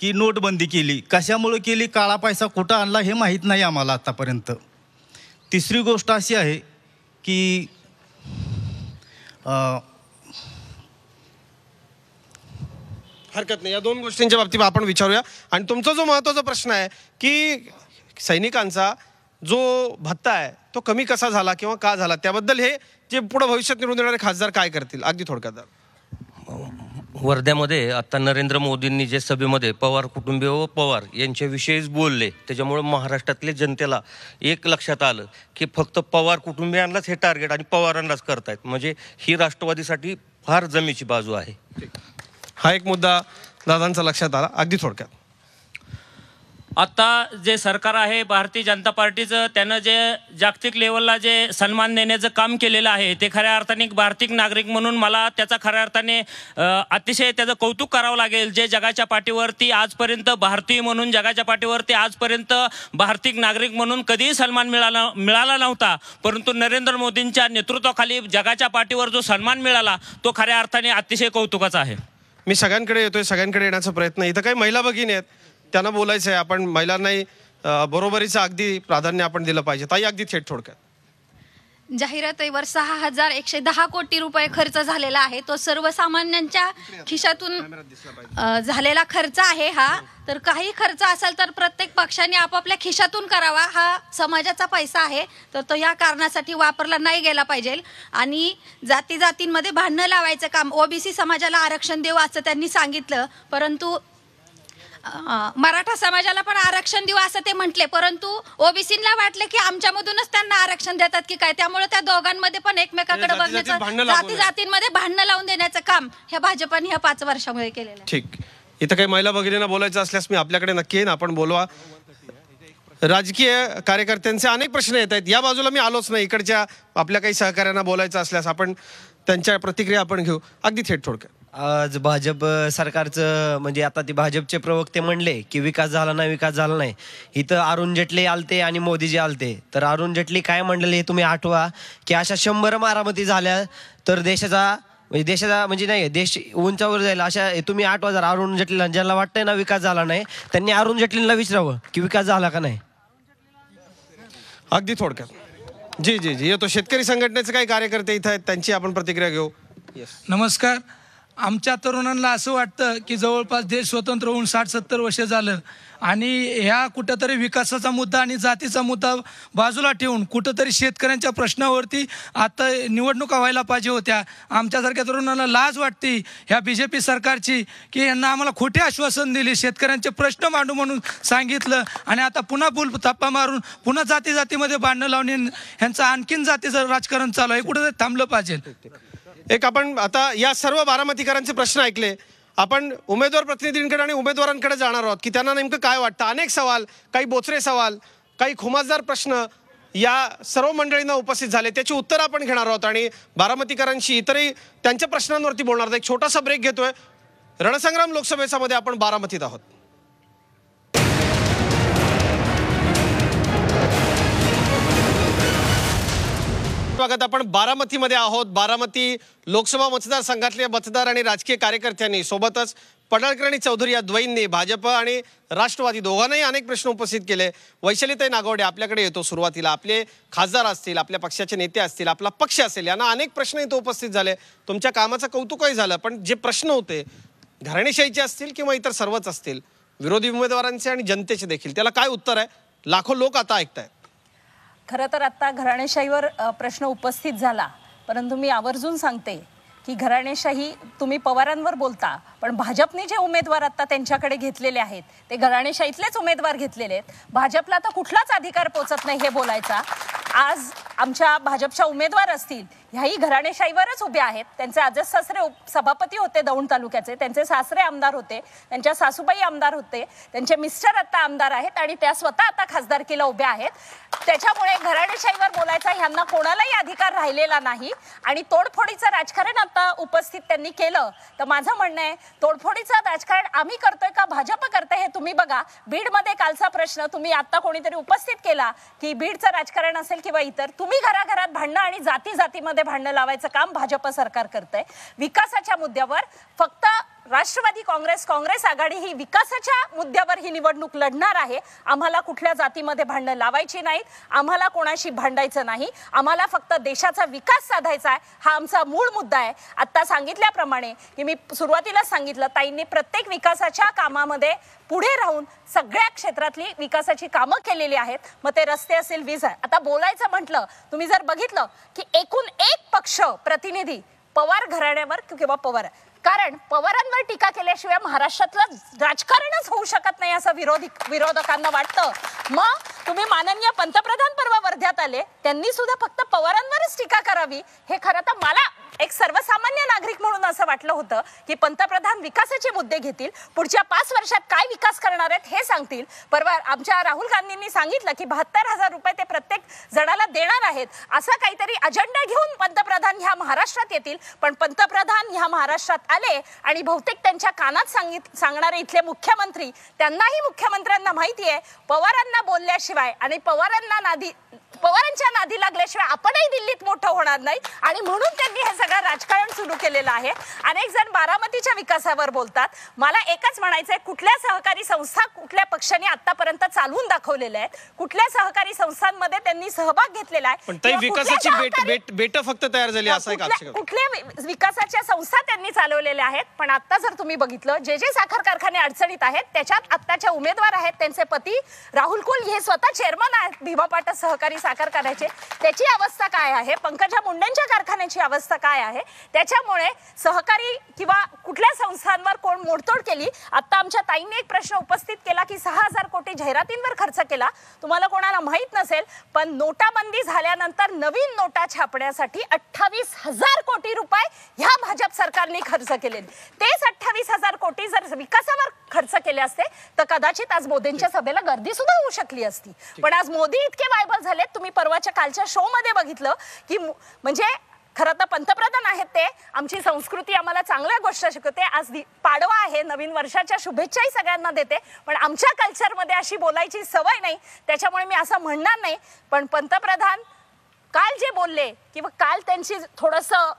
की नोटबंदी केली. कशामुळे केली, काळा पैसा कुठं आणला हे माहीत नाही आम्हाला आतापर्यंत. तिसरी गोष्ट अशी आहे की हरकत नाही, या दोन गोष्टींच्या बाबतीत आपण विचारूया. आणि तुमचा जो महत्त्वाचा प्रश्न आहे की सैनिकांचा जो भत्ता आहे तो कमी कसा झाला किंवा का झाला, त्याबद्दल हे जे पुढे भविष्यात निवडून येणारे खासदार काय करतील, अगदी थोडक्यात. वर्ध्यामध्ये आता नरेंद्र मोदींनी जे सभेमध्ये पवार कुटुंबीय व पवार यांच्याविषयीच बोलले, त्याच्यामुळे महाराष्ट्रातल्या जनतेला एक लक्षात आलं की फक्त पवार कुटुंबियांनाच हे टार्गेट आणि पवारांनाच करतायत. म्हणजे ही राष्ट्रवादीसाठी फार जमेची बाजू आहे. हा एक मुद्दा दादांचा लक्षात आला, अगदी थोडक्यात. आता जे सरकार आहे भारतीय जनता पार्टीचं, त्यानं जे जागतिक लेवलला जे सन्मान देण्याचं काम केलेलं आहे ते खऱ्या अर्थाने भारतीय नागरिक म्हणून मला त्याचा खऱ्या अर्थाने अतिशय त्याचं कौतुक करावं लागेल. जे जगाच्या पाठीवरती आजपर्यंत भारतीय म्हणून, जगाच्या पाठीवरती आजपर्यंत भारतीय नागरिक म्हणून कधीही सन्मान मिळाला नव्हता, परंतु नरेंद्र मोदींच्या नेतृत्वाखाली जगाच्या पाठीवर जो सन्मान मिळाला तो खऱ्या अर्थाने अतिशय कौतुकाचा आहे. मी सगळ्यांकडे येतोय, सगळ्यांकडे येण्याचा प्रयत्न. इथं काही महिला भगिनी आहेत, त्यांना बोलायचं आहे. आपण महिलांनाही बरोबरीचं अगदी प्राधान्य आपण दिलं पाहिजे. ताई, अगदी थेट थोडक्यात. जाहिरातीवर 6,110 कोटी रुपये खर्च झालेला आहे. तो सर्वसामान्यांच्या खिशातून झालेला खर्च आहे हा. तर काही खर्च असेल तर प्रत्येक पक्षाने आपापल्या खिशातून करावा. हा समाजाचा पैसा आहे, तर तो या कारणासाठी वापरला नाही गेला पाहिजे. आणि जातींमध्ये भांडणं लावायचं काम, OBC समाजाला आरक्षण देऊ असं त्यांनी सांगितलं, परंतु मराठा समाजाला पण आरक्षण देऊ असं ते म्हटले, परंतु OBCला वाटले की आमच्यामधूनच त्यांना आरक्षण देतात की काय. त्यामुळे त्या दोघांमध्ये पण एकमेकाकडे बघण्याचं, जातींमध्ये भांडणं लावून देण्याचं काम ह्या भाजपाने ह्या 5 वर्षामुळे केलेलं आहे. ठीक. इथं काही महिला भगिनींना बोलायचं असल्यास मी आपल्याकडे नक्की येईन, आपण बोलवा. राजकीय कार्यकर्त्यांचे अनेक प्रश्न येत आहेत. या बाजूला मी आलोच नाही. इकडच्या आपल्या काही सहकाऱ्यांना बोलायचं असल्यास आपण त्यांच्या प्रतिक्रिया आपण घेऊ. अगदी थेट थोडक्यात. आज भाजप सरकारचं म्हणजे आता ते भाजपचे प्रवक्ते म्हणले की विकास झाला नाही. इथं अरुण जेटली आलते आणि मोदीजी आलते. तर अरुण जेटली काय म्हणलेले हे तुम्ही आठवा की अशा 100 मारामती झाल्या तर देशाचा म्हणजे नाही, देश उंचावर जाईल. अशा तुम्ही आठवा. जर अरुण जेटलीला ज्यांना वाटतंय ना विकास झाला नाही, त्यांनी अरुण जेटलीला विचारावं की विकास झाला का नाही. अगदी थोडक्यात. जी येतो. शेतकरी संघटनेचे काही कार्यकर्ते इथं आहेत, त्यांची आपण प्रतिक्रिया घेऊ. नमस्कार. आमच्या तरुणांना असं वाटतं की जवळपास देश स्वतंत्र होऊन 60-70 वर्ष झालं आणि ह्या कुठंतरी विकासाचा मुद्दा आणि जातीचा मुद्दा बाजूला ठेवून कुठंतरी शेतकऱ्यांच्या प्रश्नावरती आता निवडणुका व्हायला पाहिजे होत्या. आमच्यासारख्या तरुणांना लाज वाटते ह्या BJP सरकारची की यांना आम्हाला खोटे आश्वासन दिले, शेतकऱ्यांचे प्रश्न मांडू म्हणून सांगितलं आणि आता पुन्हा थापा मारून पुन्हा जातीमध्ये भांडणं लावून ह्यांचं आणखीन जातीचं राजकारण चालू आहे. कुठंतरी थांबलं पाहिजे. एक आपण आता या सर्व बारामतीकरांचे प्रश्न ऐकले. आपण उमेदवार प्रतिनिधींकडे आणि उमेदवारांकडे जाणार आहोत की त्यांना नेमकं काय वाटतं. अनेक सवाल, काही बोचरे सवाल, काही खुमासदार प्रश्न या सर्व मंडळींना उपस्थित झाले. त्याची उत्तरं आपण घेणार आहोत आणि बारामतीकरांशी इतरही त्यांच्या प्रश्नांवरती बोलणार आहोत. एक छोटासा ब्रेक घेतोय. रणसंग्राम लोकसभेचा मध्ये आपण बारामतीत आहोत. स्वागत. आपण बारामतीमध्ये आहोत. बारामती लोकसभा मतदारसंघातले मतदार आणि राजकीय कार्यकर्त्यांनी सोबतच पडळकर आणि चौधरी या द्वयींनी भाजप आणि राष्ट्रवादी दोघांनाही अनेक प्रश्न उपस्थित केले. वैशालीताई नागवडे आपल्याकडे येतो सुरुवातीला. आपले खासदार असतील, आपल्या पक्षाचे नेते असतील, आपला पक्ष असेल, यांना अनेक प्रश्न इथं उपस्थित झाले. तुमच्या कामाचं कौतुकही झालं, पण जे प्रश्न होते घराणेशाहीचे असतील किंवा इतर सर्वच असतील, विरोधी उमेदवारांचे आणि जनतेचे देखील, त्याला काय उत्तर आहे? लाखो लोक आता ऐकतायत. खरं तर आता घराणेशाहीवर प्रश्न उपस्थित झाला, परंतु मी आवर्जून सांगते की घराणेशाही तुम्ही पवारांवर बोलता, पण भाजपने जे उमेदवार आता त्यांच्याकडे घेतलेले आहेत ते घराणेशाहीतलेच उमेदवार घेतलेले आहेत. भाजपला तर कुठलाच अधिकार पोचत नाही हे बोलायचा. आज आमच्या भाजपच्या उमेदवार असतील ह्याही घराणेशाहीवरच उभे आहेत. त्यांचे आजच सासरे सभापती होते दौंड तालुक्याचे, त्यांचे सासरे आमदार होते, त्यांच्या सासूबाई आमदार होते, त्यांचे मिस्टर आता आमदार आहेत आणि त्या स्वतः आता खासदारकीला उभ्या आहेत. त्याच्यामुळे घराणेशाहीवर बोलायचा ह्यांना कोणालाही अधिकार राहिलेला नाही. आणि तोडफोडीचं राजकारण आता उपस्थित त्यांनी केलं तर माझं म्हणणं आहे तोडफोडीचं राजकारण आम्ही करतोय का भाजप करतोय हे तुम्ही बघा. बीडमध्ये कालचा प्रश्न तुम्ही आता कोणीतरी उपस्थित केला की बीडचं राजकारण असेल किंवा इतर, तुम्ही घराघरात भांडणं आणि जातीमध्ये भांडणं लावायचं काम भाजप सरकार करतंय. विकासाच्या मुद्द्यावर फक्त राष्ट्रवादी काँग्रेस आघाडी ही विकासाच्या मुद्द्यावर ही निवडणूक लढणार आहे. आम्हाला कुठल्या जातीमध्ये भांडणं लावायची नाहीत, आम्हाला कोणाशी भांडायचं नाही, आम्हाला फक्त देशाचा विकास साधायचा आहे. हा आमचा मूळ मुद्दा आहे. आता सांगितल्याप्रमाणे की मी सुरुवातीलाच सांगितलं, ताईंनी प्रत्येक विकासाच्या कामामध्ये पुढे राहून सगळ्या क्षेत्रातली विकासाची कामं केलेली आहेत. मग ते रस्ते असेल, वीज आहे. आता बोलायचं म्हटलं, तुम्ही जर बघितलं की एकूण एक पक्ष प्रतिनिधी पवार घराण्यावर किंवा पवार, कारण पवारांवर टीका केल्याशिवाय महाराष्ट्रातलं राजकारणच होऊ शकत नाही असं विरोधकांना वाटतं. मग तुम्ही माननीय पंतप्रधान परवा वर्ध्यात आले, त्यांनी सुद्धा फक्त पवारांवरच टीका करावी. हे खरं तर मला एक सर्वसामान्य नागरिक म्हणून असं वाटलं होतं की पंतप्रधान विकासाचे मुद्दे घेतील, पुढच्या 5 वर्षात काय विकास करणार आहेत हे सांगतील. परवा आमच्या राहुल गांधींनी सांगितलं की 72,000 रुपये ते प्रत्येक जणाला देणार आहेत. असा काहीतरी अजेंडा घेऊन पंतप्रधान ह्या महाराष्ट्रात येतील. पण पंतप्रधान ह्या महाराष्ट्रात आले आणि बहुतेक त्यांच्या कानात सांगणारे इथले मुख्यमंत्री, त्यांनाही मुख्यमंत्र्यांना माहिती आहे पवारांना बोलल्याशिवाय आणि पवारांच्या नादी लागल्याशिवाय आपणही दिल्लीत मोठं होणार नाही. आणि म्हणून त्यांनी हे सगळं राजकारण सुरू केलेलं आहे. अनेक जण बारामतीच्या विकासावर बोलतात. मला एकच म्हणायचंय, कुठल्या सहकारी संस्था कुठल्या पक्षाने आतापर्यंत चालवून दाखवलेल्या आहेत, कुठल्या सहकारी संस्थांमध्ये त्यांनी सहभाग घेतलेला आहे, पण ताई विकासाची बेट फक्त तयार झाली असं एक आक्षेप. कुठल्या विकासाच्या संस्था त्यांनी चालवलेल्या आहेत. पण आता जर तुम्ही बघितलं जे साखर कारखाने अडचणीत आहेत त्याच्यात आत्ताचे उमेदवार आहेत त्यांचे पती राहुल कुल हे स्वतः चेअरमन आहेत भीमा पाटस सहकारी साखर कारखान्याचे. त्याची अवस्था काय आहे, पंकजा मुंडेंच्या कारखान्याची अवस्था काय आहे. त्याच्यामुळे सहकारी किंवा कुठल्या संस्थांवर कोण मोडतोड केली. आता आमच्या ताईंनी एक प्रश्न उपस्थित केला की 6,000 कोटी जाहिरातींवर खर्च केला. तुम्हाला कोणाला माहित नसेल पण नोटाबंदी झाल्यानंतर नवीन नोटा छापण्यासाठी 28,000 कोटी रुपये ह्या भाजप सरकारने खर्च केले. तेच 28,000 कोटी जर विकासावर खर्च केले असते तर कदाचित आज मोदींच्या सभेला गर्दी सुद्धा होऊ शकली असती. पण आज मोदी इतके वायबल झालेत. तुम्ही परवाच्या कालच्या शो मध्ये बघितलं की म्हणजे खरं तर पंतप्रधान आहेत ते, आमची संस्कृती आम्हाला चांगल्या गोष्ट शिकवते. आज पाडवा आहे, नवीन वर्षाच्या शुभेच्छाही सगळ्यांना देते. पण आमच्या कल्चरमध्ये अशी बोलायची सवय नाही, त्याच्यामुळे मी असं म्हणणार नाही. पण पंतप्रधान काल जे बोलले किंवा काल त्यांची थोडंसं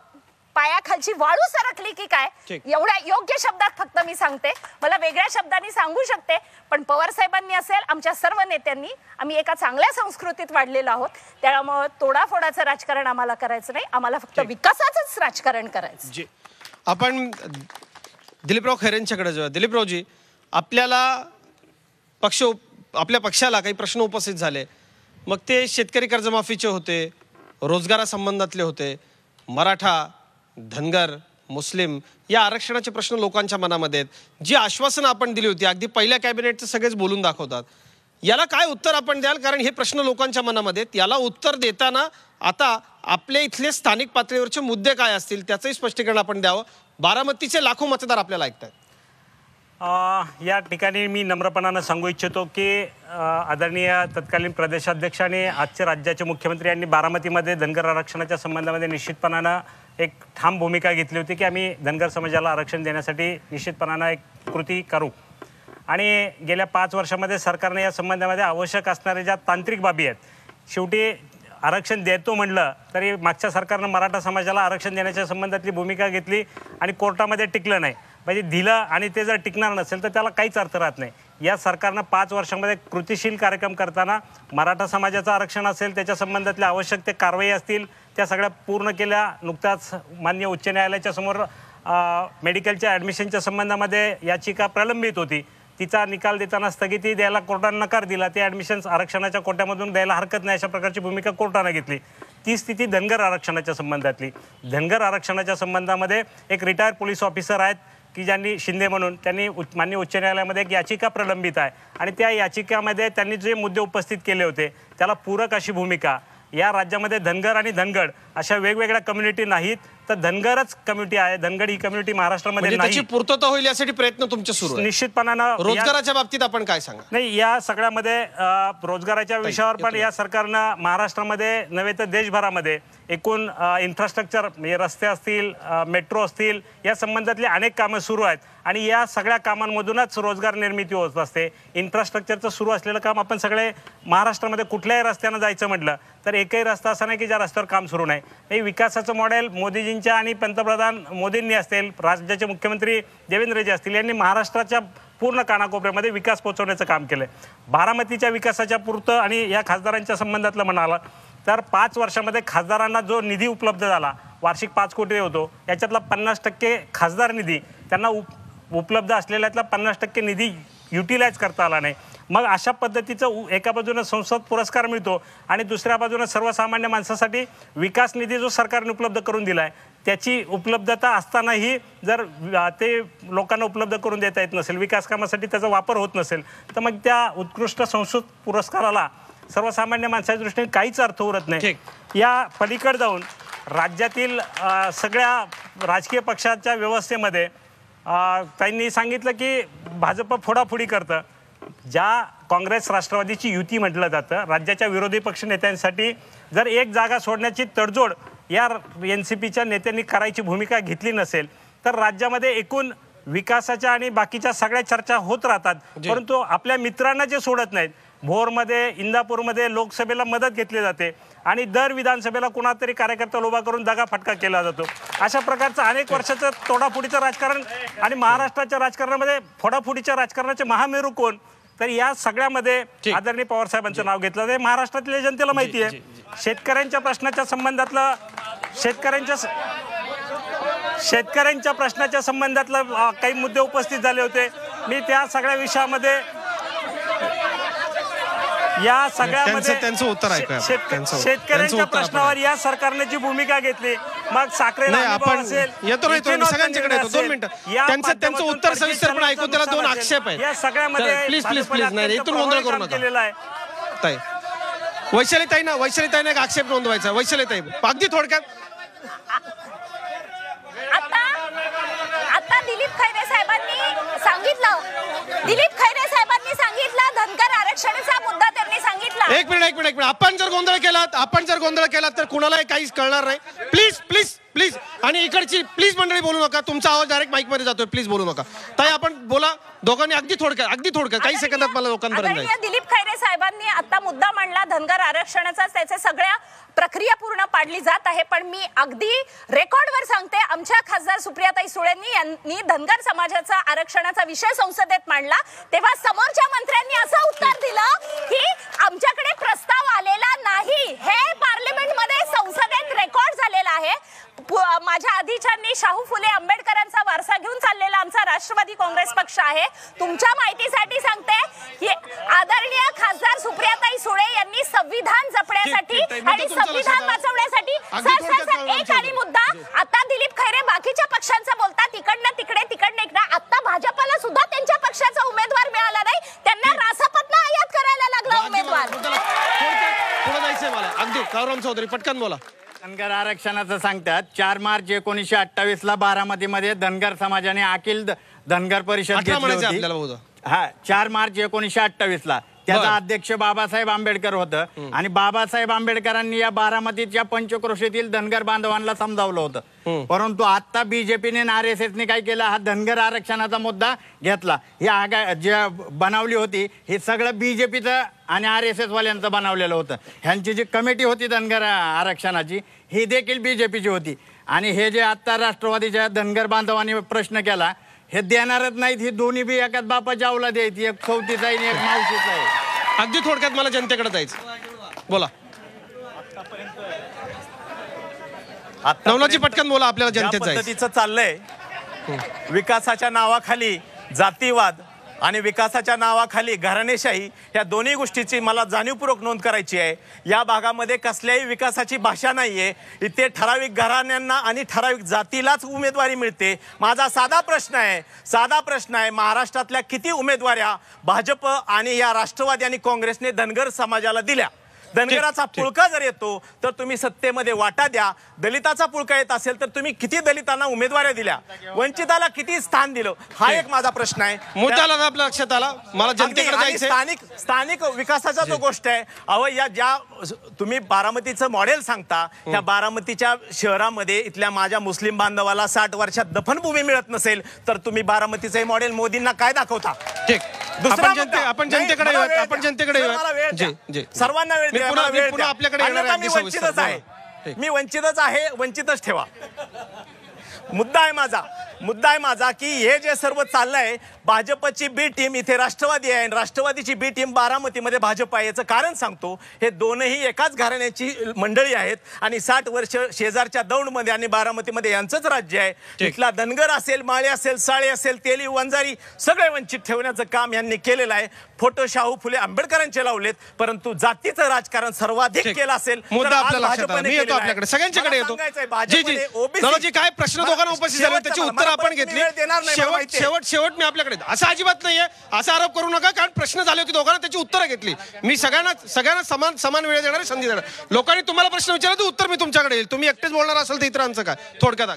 पायाखालची वाळू सरकली की काय, एवढ्या योग्य शब्दात फक्त मी सांगते. मला वेगळ्या शब्दांनी सांगू शकते पण पवार साहेबांनी असेल आमच्या सर्व नेत्यांनी आम्ही एका चांगल्या संस्कृतीत वाढलेलो आहोत. त्यामुळे तोडाफोडाचं राजकारण आम्हाला करायचं नाही, आम्हाला फक्त विकासाचंच राजकारण करायचं. आपण दिलीपराव खैरेंच्याकडे जाऊया. दिलीपरावजी, आपल्या पक्षाला काही प्रश्न उपस्थित झाले, मग ते शेतकरी कर्जमाफीचे होते, रोजगारासंबंधातले होते, मराठा, धनगर, मुस्लिम या आरक्षणाचे प्रश्न लोकांच्या मनामध्ये आहेत. जी आश्वासनं आपण दिली होती अगदी पहिल्या कॅबिनेटचं सगळेच बोलून दाखवतात. याला काय उत्तर आपण द्याल? कारण हे प्रश्न लोकांच्या मनामध्ये आहेत. याला उत्तर देताना आता आपल्या इथले स्थानिक पातळीवरचे मुद्दे काय असतील त्याचंही स्पष्टीकरण आपण द्यावं. बारामतीचे लाखो मतदार आपल्याला ऐकतात. या ठिकाणी मी नम्रपणानं सांगू इच्छितो की आदरणीय तत्कालीन प्रदेशाध्यक्ष आणि आजचे राज्याचे मुख्यमंत्री यांनी बारामतीमध्ये धनगर आरक्षणाच्या संबंधामध्ये निश्चितपणानं एक ठाम भूमिका घेतली होती की आम्ही धनगर समाजाला आरक्षण देण्यासाठी निश्चितपणानं एक कृती करू. आणि गेल्या 5 वर्षामध्ये सरकारने या संबंधामध्ये आवश्यक असणाऱ्या ज्या तांत्रिक बाबी आहेत, शेवटी आरक्षण देतो म्हणलं तरी मागच्या सरकारनं मराठा समाजाला आरक्षण देण्याच्या संबंधातली भूमिका घेतली आणि कोर्टामध्ये टिकलं नाही. म्हणजे दिलं आणि ते जर टिकणार नसेल तर त्याला काहीच अर्थ राहत नाही. या सरकारनं 5 वर्षामध्ये कृतीशील कार्यक्रम करताना मराठा समाजाचं आरक्षण असेल, त्याच्या संबंधातले आवश्यक ते कारवाई असतील त्या सगळ्या पूर्ण केल्या. नुकताच माननीय उच्च न्यायालयाच्या समोर मेडिकलच्या ॲडमिशनच्या संबंधामध्ये याचिका प्रलंबित होती, तिचा निकाल देताना स्थगिती द्यायला कोर्टाने नकार दिला. ते ॲडमिशन्स आरक्षणाच्या कोट्यामधून द्यायला हरकत नाही अशा प्रकारची भूमिका कोर्टाने घेतली. ती स्थिती धनगर आरक्षणाच्या संबंधातली. धनगर आरक्षणाच्या संबंधामध्ये एक रिटायर्ड पोलीस ऑफिसर आहेत की ज्यांनी शिंदे म्हणून त्यांनी माननीय उच्च न्यायालयामध्ये एक याचिका प्रलंबित आहे आणि त्या याचिकामध्ये त्यांनी जे मुद्दे उपस्थित केले होते त्याला पूरक अशी भूमिका. या राज्यामध्ये धनगर आणि धनगड अशा वेगवेगळ्या कम्युनिटी नाहीत, तर धनगरच कम्युनिटी आहे. धनगड ही कम्युनिटी महाराष्ट्रामध्ये नाही. त्याची पूर्तता होईल यासाठी प्रयत्न तुमचे सुरू आहेत. निश्चितपणानं रोजगाराच्या बाबतीत आपण काय सांगा? नाही, या सगळ्यामध्ये रोजगाराच्या विषयावर पण या सरकारनं महाराष्ट्रामध्ये नव्हे तर देशभरामध्ये एकूण इन्फ्रास्ट्रक्चर म्हणजे रस्ते असतील, मेट्रो असतील, या संबंधातली अनेक कामं सुरू आहेत आणि या सगळ्या कामांमधूनच रोजगार निर्मिती होत असते. इन्फ्रास्ट्रक्चरचं सुरू असलेलं काम आपण सगळे महाराष्ट्रामध्ये कुठल्याही रस्त्यानं जायचं म्हटलं तर एकही रस्ता असा नाही की ज्या रस्त्यावर काम सुरू नाही. हे विकासाचं मॉडेल मोदीजींच्या आणि पंतप्रधान मोदींनी असतील, राज्याचे मुख्यमंत्री देवेंद्रजी असतील, यांनी महाराष्ट्राच्या पूर्ण कानाकोपऱ्यामध्ये विकास पोहोचवण्याचं काम केलं. बारामतीच्या विकासाच्या पुरतं आणि या खासदारांच्या संबंधातलं म्हणाला तर 5 वर्षामध्ये खासदारांना जो निधी उपलब्ध झाला, वार्षिक 5 कोटी होतो, याच्यातला 50% खासदार निधी त्यांना उपलब्ध असलेल्यातला 50% निधी युटिलाइज करता आला नाही. मग अशा पद्धतीचं एका बाजूने संसद पुरस्कार मिळतो आणि दुसऱ्या बाजूने सर्वसामान्य माणसासाठी विकास निधी जो सरकारने उपलब्ध करून दिला आहे त्याची उपलब्धता असतानाही जर ते लोकांना उपलब्ध करून देता येत नसेल, विकास कामासाठी त्याचा वापर होत नसेल, तर मग त्या उत्कृष्ट संसद पुरस्काराला सर्वसामान्य माणसाच्या दृष्टीने काहीच अर्थ उरत नाही. या पलीकडे जाऊन राज्यातील सगळ्या राजकीय पक्षाच्या व्यवस्थेमध्ये त्यांनी सांगितलं की भाजप फोडाफोडी करतं. ज्या काँग्रेस राष्ट्रवादीची युती म्हटलं जातं, राज्याच्या विरोधी पक्ष नेत्यांसाठी जर एक जागा सोडण्याची तडजोड या NCPच्या नेत्यांनी करायची भूमिका घेतली नसेल तर राज्यामध्ये एकूण विकासाच्या आणि बाकीच्या सगळ्या चर्चा होत राहतात, परंतु आपल्या मित्रांना जे सोडत नाहीत. भोरमध्ये, इंदापूरमध्ये लोकसभेला मदत घेतली जाते आणि दर विधानसभेला कुणातरी कार्यकर्ता उभा करून दगाफटका केला जातो. अशा प्रकारचं अनेक वर्षाचं तोडाफोडीचं राजकारण आणि महाराष्ट्राच्या राजकारणामध्ये फोडाफोडीच्या राजकारणाचे महामेरू कोण? तर या सगळ्यामध्ये आदरणीय पवार साहेबांचं नाव घेतलं जाते. महाराष्ट्रातल्या जनतेला माहिती आहे शेतकऱ्यांच्या प्रश्नाच्या संबंधातलं शेतकऱ्यांच्या प्रश्नाच्या संबंधातलं काही मुद्दे उपस्थित झाले होते. मी त्या सगळ्या विषयामध्ये या सगळ्यामध्ये शेतकऱ्यांच्या प्रश्नावर या सरकारने जी भूमिका घेतली, मग साखरेला असेल, त्यांचं उत्तर सविस्तरपणे ऐकून त्याला 2 आक्षेप आहेत. या सगळ्यामध्ये प्लीज नाही, इथून गोंधळ करू नका. वैशालीताईने एक आक्षेप नोंदवायचा. वैशालीताई अगदी थोडक्यात. आता दिलीप खैरे सांगितलं धनगर आरक्षणाचा मुद्दा त्यांनी सांगितला. एक मिनिट. आपण जर गोंधळ केलात तर कुणालाही काहीच कळणार नाही. प्लीज आणि इकडची प्लीज मंडळी बोलू नका. तुमचा आवाज डायरेक्ट माईक मध्ये जातोय. प्लीज बोलू नका. ताई आपण बोला दोघांनी अगदी थोडक्यात काही सेकंदात मला लोकांपर्यंत. दिलीप खैरे साहेबांनी आता मुद्दा मांडला धनगर आरक्षणाचा, त्याच्या सगळ्या प्रक्रिया पूर्ण पाडली जात आहे. पण मी अगदी रेकॉर्डवर सांगते, आमच्या खासदार सुप्रियाताई सुळेंनी यांनी धनगर समाजाचा आरक्षणाचा विषय संसदेत मांडला तेव्हा समोरच्या मंत्र्यांनी असं उत्तर दिलं की आमच्याकडे प्रस्ताव आलेला नाही. हे पार्लिमेंटमध्ये संसदेत रेकॉर्ड झालेलं आहे. माझ्या आधीच्यांनी शाहू फुले आंबेडकरांना आहे. तुमच्या माहितीसाठी सांगते की आदरणीय खासदार सुप्रियाताई सुळे यांनी संविधान जपण्यासाठी आणि संविधान वाचवण्यासाठी एक आणि मुद्दा, आता दिलीप खैरे बाकीच्या पक्षांचं बोलतात, इकडनं तिकडे तिकडनं इकडे. आता भाजपला सुद्धा त्यांच्या पक्षाचा उमेदवार मिळाला नाही, त्यांना रासपतनं आयात करायला लागला उमेदवार. पुढे जायचंय मला. अगदी काळूराम चौधरी पटकन बोला. धनगर आरक्षणाचं सांगतात 4 मार्च 1928 बारामतीमध्ये धनगर समाजाने अखिल धनगर परिषद घेतली होती. हा 4 मार्च 1928 त्याचा अध्यक्ष बाबासाहेब आंबेडकर होतं आणि बाबासाहेब आंबेडकरांनी या बारामतीच्या पंचक्रोशीतील धनगर बांधवांना समजावलं होतं. परंतु आता बीजेपीने आणि RSSने काय केलं, हा धनगर आरक्षणाचा मुद्दा घेतला. ही जी बनवली होती हे सगळं बीजेपीचं आणि RSS वाल्यांचं बनवलेलं होतं. ह्यांची जी कमिटी होती धनगर आरक्षणाची ही देखील बीजेपीची होती. आणि हे जे आता राष्ट्रवादीच्या धनगर बांधवांनी प्रश्न केला, हे देणारच नाहीत. ही दोन्ही बी एकाच बापाच्या औलाद आहेत, एक चौथीचा आहे एक मावशीचा आहे. अगदी थोडक्यात मला जनतेकडे जायचं. बोला नवनाथजी, पटकन बोला. आपल्याला जनतेत जायचं. पद्धतीचं चाललंय विकासाच्या नावाखाली जातीवाद आणि विकासाच्या नावाखाली घराणेशाही, या दोन्ही गोष्टीची मला जाणीवपूर्वक नोंद करायची आहे. या भागामध्ये कसल्याही विकासाची भाषा नाहीये. इथे ठराविक घराण्यांना आणि ठराविक जातीलाच उमेदवारी मिळते. माझा साधा प्रश्न आहे, महाराष्ट्रातल्या किती उमेदवाऱ्या भाजप आणि या राष्ट्रवादी आणि काँग्रेसने धनगर समाजाला दिल्या? धनगराचा पुळका जर येतो तर तुम्ही सत्तेमध्ये वाटा द्या. दलिताचा पुळका येत असेल तर तुम्ही किती दलितांना उमेदवाऱ्या दिल्या? वंचिताला किती स्थान दिलं? हा एक माझा प्रश्न आहे. मुद्द्याला आपल्या लक्षात आला. मला जनतेकडे जायचं. स्थानिक विकासाचा जो गोष्ट आहे, अहो या ज्या तुम्ही बारामतीचं मॉडेल सांगता, त्या बारामतीच्या शहरामध्ये इथल्या माझ्या मुस्लिम बांधवाला 60 वर्षात दफनभूमी मिळत नसेल तर तुम्ही बारामतीचं मोडेल मोदींना काय दाखवता? ठीक, आपण जनतेकडे सर्वांना वेळ द्या. मी वंचितच आहे, वंचितच ठेवा. मुद्दा आहे माझा की हे जे सर्व चाललंय, भाजपची बी टीम इथे राष्ट्रवादी आहे, राष्ट्रवादीची बी टीम बारामतीमध्ये भाजप आहे. याचं कारण सांगतो, हे दोनही एकाच घराण्याची मंडळी आहेत आणि 60 वर्ष शेजारच्या दौंडमध्ये आणि बारामतीमध्ये यांचंच राज्य आहे. इथला धनगर असेल, माळी असेल, साळे असेल, तेली, वंजारी सगळे वंचित ठेवण्याचं काम यांनी केलेलं आहे. फोटो शाहू फुले आंबेडकरांचे लावलेत, परंतु जातीचं राजकारण सर्वाधिक केलं असेल. मुद्दा आपल्याकडे सगळ्यांच्याकडे येतो. जी काय प्रश्न दोघांना उपस्थित झाले त्याची उत्तर आपण घेतली. शेवट मी आपल्याकडे असं अजिबात नाहीये, असा आरोप करू नका, कारण प्रश्न झाले होते दोघांना, त्याची उत्तरं घेतली मी. सगळ्यांना समान वेळ देणार, संधी देणार. लोकांनी तुम्हाला प्रश्न विचारला तर उत्तर मी तुमच्याकडे येईल. तुम्ही एकटेच बोलणार असेल तर इतरांचं काय? थोडक्यात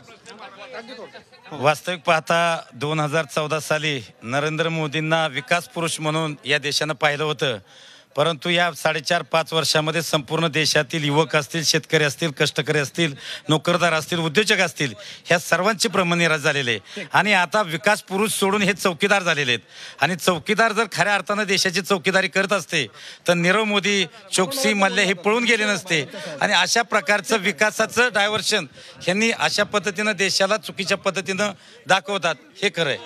वास्तविक पाहता 2014 साली नरेंद्र मोदींना विकास पुरुष म्हणून या देशानं पाहिलं होतं. परंतु या 4.5-5 वर्षामध्ये संपूर्ण देशातील युवक असतील, शेतकरी असतील, कष्टकरी असतील, नोकरदार असतील, उद्योजक असतील, ह्या सर्वांचे भ्रमनिरास झालेले आणि आता विकास पुरुष सोडून हे चौकीदार झालेले आहेत. आणि चौकीदार जर खऱ्या अर्थानं देशाची चौकीदारी करत असते तर नीरव मोदी, चोक्सी, मल्ले हे पळून गेले नसते. आणि अशा प्रकारचं विकासाचं डायव्हर्शन ह्यांनी अशा पद्धतीनं देशाला चुकीच्या पद्धतीनं दाखवतात, हे खरं आहे.